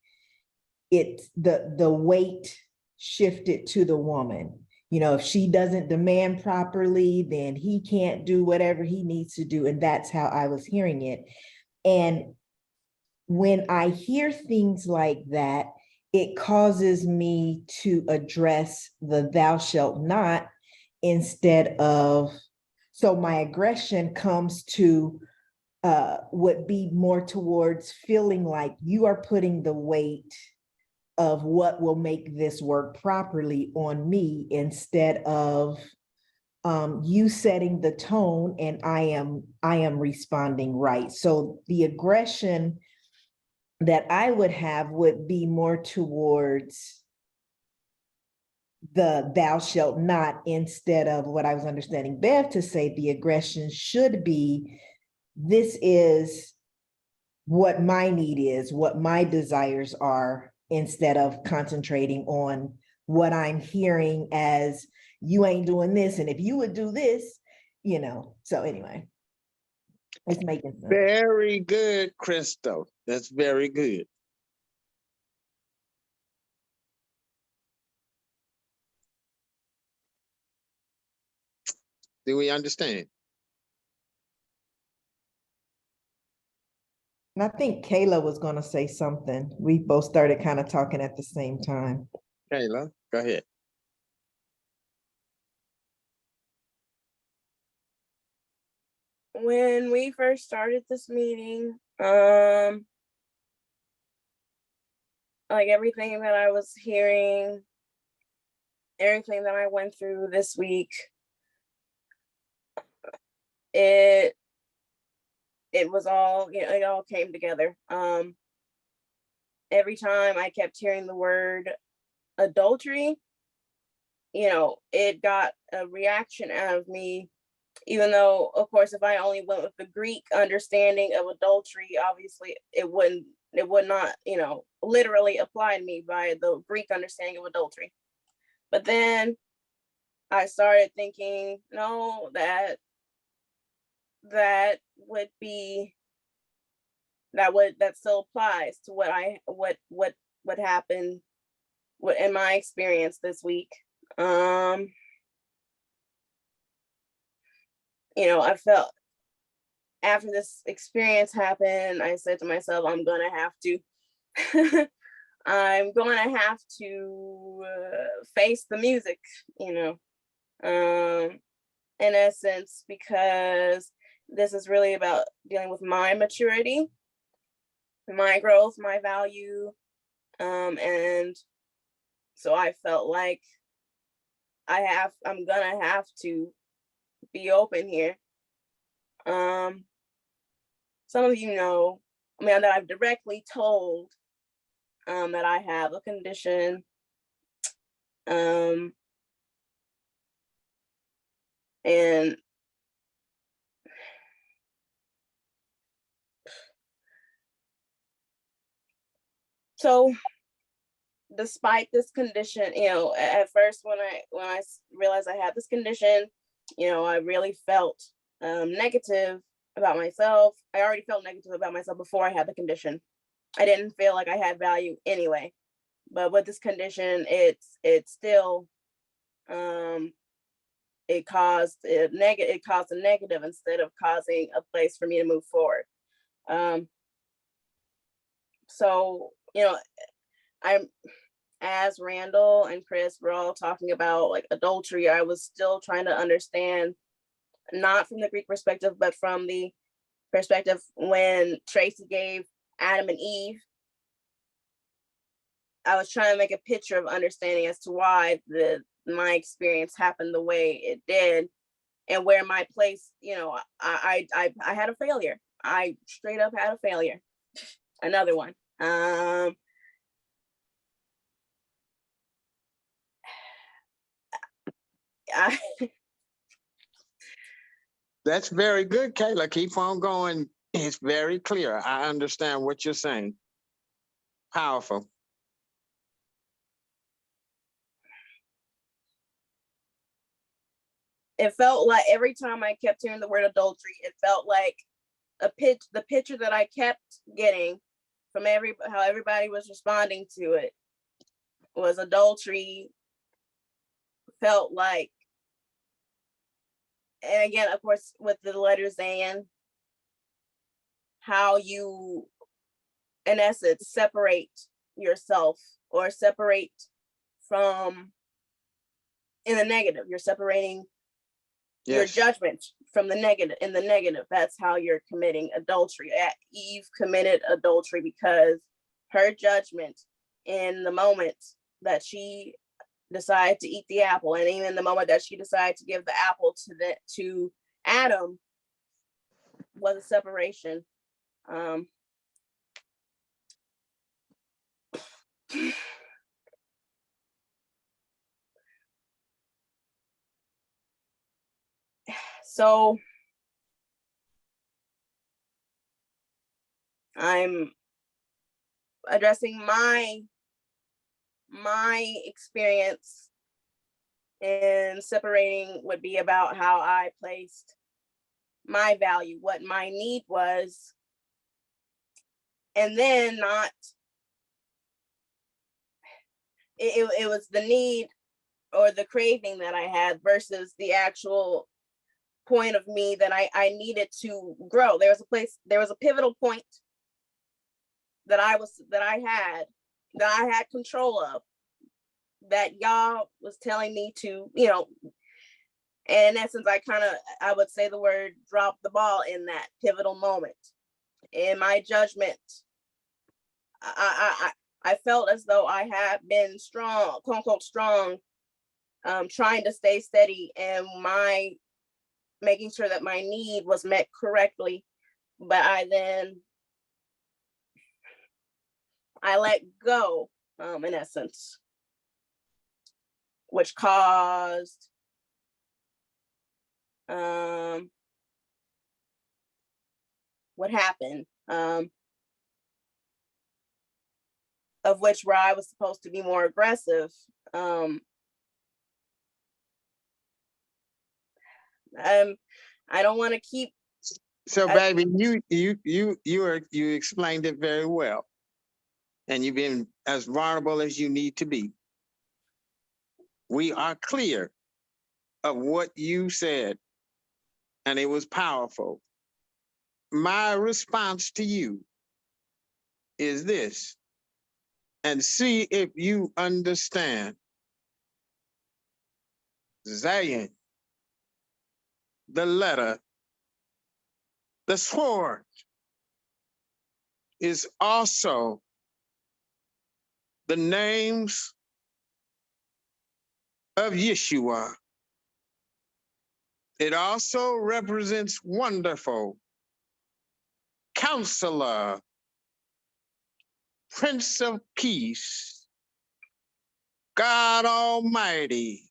Speaker 8: it's the weight shifted to the woman. You know, if she doesn't demand properly, then he can't do whatever he needs to do. And that's how I was hearing it. And when I hear things like that, it causes me to address the thou shalt not instead of, so my aggression comes to would be more towards feeling like you are putting the weight of what will make this work properly on me instead of you setting the tone and I am responding right. So the aggression that I would have would be more towards the thou shalt not instead of what I was understanding Bev to say. The aggression should be, this is what my need is, what my desires are, instead of concentrating on what I'm hearing as you ain't doing this. And if you would do this, you know, so anyway, it's making sense.
Speaker 1: Very good, Crystal. That's very good. Do we understand?
Speaker 8: And I think Kayla was gonna say something. We both started kind of talking at the same time.
Speaker 1: Kayla, go ahead.
Speaker 12: When we first started this meeting, like everything that I was hearing, everything that I went through this week, it was all, you know, it all came together. Every time I kept hearing the word adultery, you know, it got a reaction out of me, even though, of course, if I only went with the Greek understanding of adultery, obviously it would not, you know, literally apply to me by the Greek understanding of adultery. But then I started thinking, no, that would be, that still applies to what happened in my experience this week. You know, I felt after this experience happened, I said to myself, I'm gonna have to face the music, you know, in essence, because this is really about dealing with my maturity, my growth, my value. And so I felt like I'm gonna have to be open here. Some of you know, I mean, that I've directly told that I have a condition, and so despite this condition, you know, at first when I realized I had this condition, you know, I really felt negative about myself. I already felt negative about myself before I had the condition. I didn't feel like I had value anyway. But with this condition, it still it caused a negative instead of causing a place for me to move forward. So, you know, as Randall and Chris were all talking about like adultery, I was still trying to understand, not from the Greek perspective, but from the perspective when Tracy gave Adam and Eve. I was trying to make a picture of understanding as to why my experience happened the way it did, and where my place, you know, I had a failure. I straight up had a failure. Another one.
Speaker 1: That's very good, Kayla. Keep on going. It's very clear. I understand what you're saying. Powerful.
Speaker 12: It felt like every time I kept hearing the word adultery, it felt like the picture that I kept getting from how everybody was responding to it was adultery, felt like, and again, of course, with the letters and how you, in essence, separate yourself or separate from, in the negative, you're separating your
Speaker 1: Yes.
Speaker 12: judgment from the negative, in the negative. That's how you're committing adultery. Eve committed adultery because her judgment in the moment that she decided to eat the apple, and even the moment that she decided to give the apple to Adam, was a separation. So I'm addressing my experience in separating would be about how I placed my value, what my need was, and then not, it was the need or the craving that I had versus the actual point of me that I needed to grow. There was a pivotal point that I had control of, that y'all was telling me to, and in essence, I would say the word drop the ball in that pivotal moment. In my judgment, I felt as though I had been strong, quote unquote strong, trying to stay steady and making sure that my need was met correctly. But I let go, in essence, which caused what happened, of which where I was supposed to be more aggressive. I don't want to keep.
Speaker 1: So, baby, you explained it very well, and you've been as vulnerable as you need to be. We are clear of what you said, and it was powerful. My response to you is this, and see if you understand. Zion, the letter, the sword, is also the names of Yeshua. It also represents wonderful, counselor, Prince of Peace, God Almighty.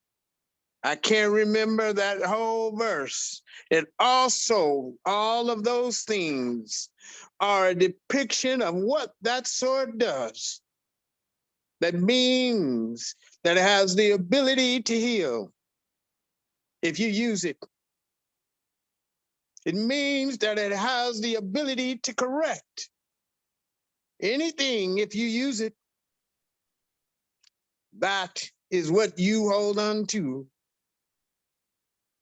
Speaker 1: I can't remember that whole verse. It also, all of those things are a depiction of what that sword does. That means that it has the ability to heal if you use it. It means that it has the ability to correct anything if you use it. That is what you hold on to,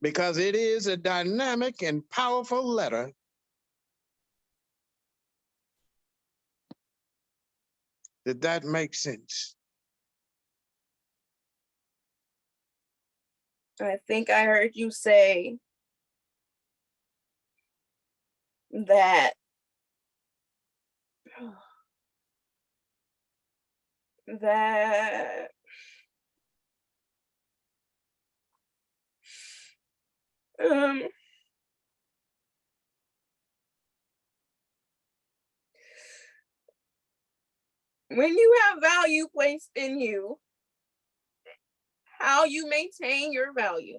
Speaker 1: because it is a dynamic and powerful letter. Did that make sense?
Speaker 12: I think I heard you say that that when you have value placed in you, how you maintain your value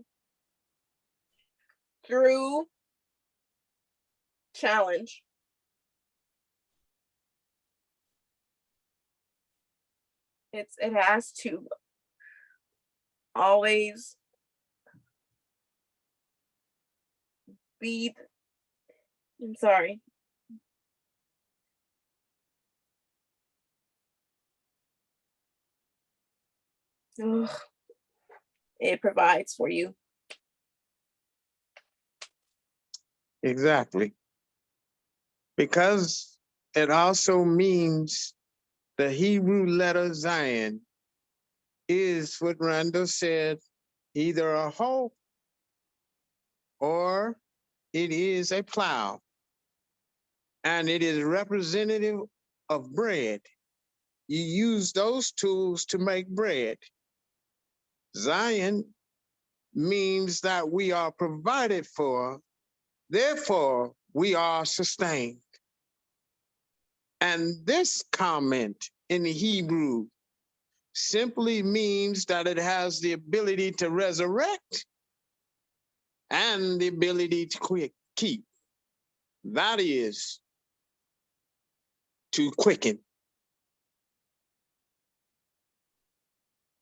Speaker 12: through challenge. It has to always be, I'm sorry. ugh, it provides for you.
Speaker 1: Exactly. Because it also means the Hebrew letter Zion is what Randall said, either a hoe or it is a plow. And it is representative of bread. You use those tools to make bread. Zion means that we are provided for, therefore we are sustained. And this comment in Hebrew simply means that it has the ability to resurrect and the ability to keep. That is to quicken.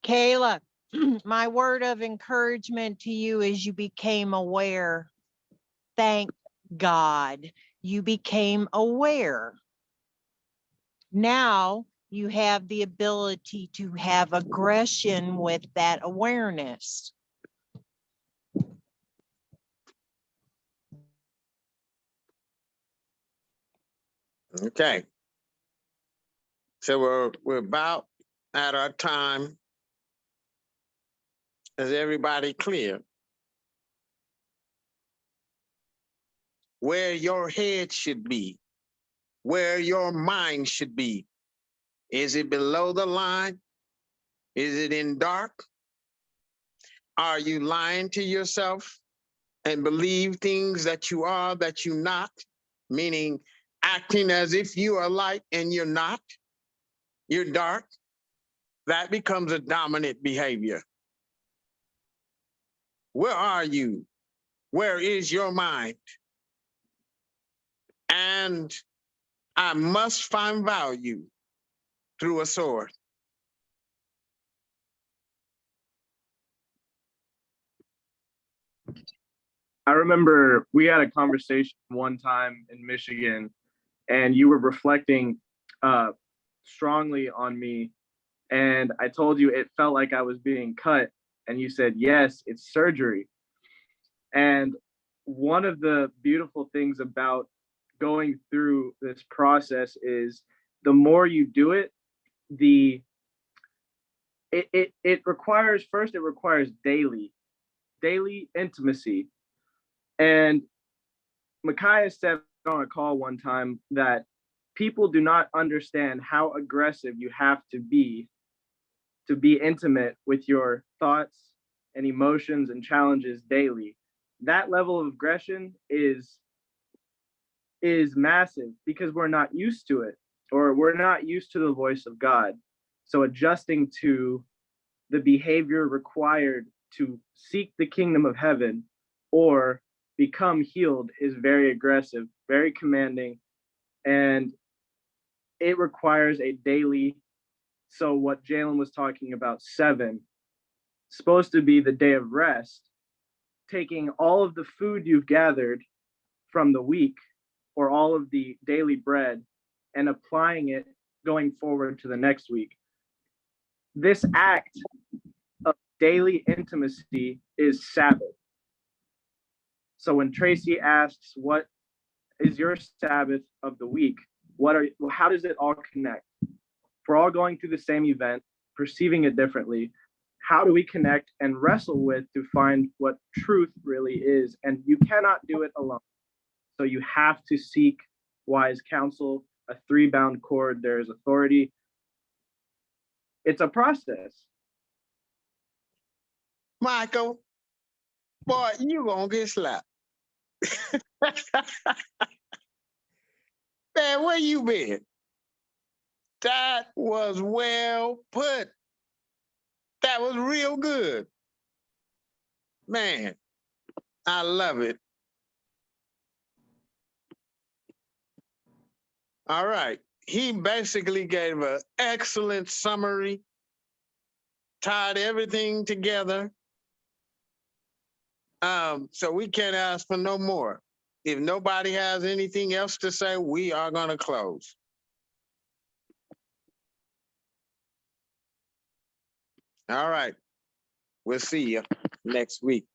Speaker 7: Kayla, my word of encouragement to you is you became aware. Thank God you became aware. Now you have the ability to have aggression with that awareness.
Speaker 1: Okay. So we're about at our time. Is everybody clear? Where your head should be, where your mind should be. Is it below the line? Is it in dark? Are you lying to yourself and believe things that you are that you're not? Meaning acting as if you are light and you're not. You're dark. That becomes a dominant behavior. Where are you? Where is your mind? And I must find value through a sword.
Speaker 13: I remember we had a conversation one time in Michigan, and you were reflecting strongly on me. And I told you it felt like I was being cut. And you said, yes, it's surgery. And one of the beautiful things about going through this process is the more you do it, it requires, first, it requires daily intimacy. And Micaiah said on a call one time that people do not understand how aggressive you have to be intimate with your thoughts and emotions and challenges daily. That level of aggression is massive because we're not used to it, or we're not used to the voice of God. So adjusting to the behavior required to seek the kingdom of heaven or become healed is very aggressive, very commanding, and it requires a daily. So what Jalen was talking about, 7, supposed to be the day of rest, taking all of the food you've gathered from the week or all of the daily bread and applying it going forward to the next week. This act of daily intimacy is Sabbath. So when Tracy asks, what is your Sabbath of the week? How does it all connect? We're all going through the same event, perceiving it differently. How do we connect and wrestle with to find what truth really is? And you cannot do it alone. So you have to seek wise counsel, a 3-bound cord. There's authority. It's a process.
Speaker 1: Michael, boy, you gonna get slapped. Man, where you been? That was well put. That was real good. Man, I love it. All right. He basically gave an excellent summary, tied everything together. So we can't ask for no more. If nobody has anything else to say, we are going to close. All right. We'll see you next week.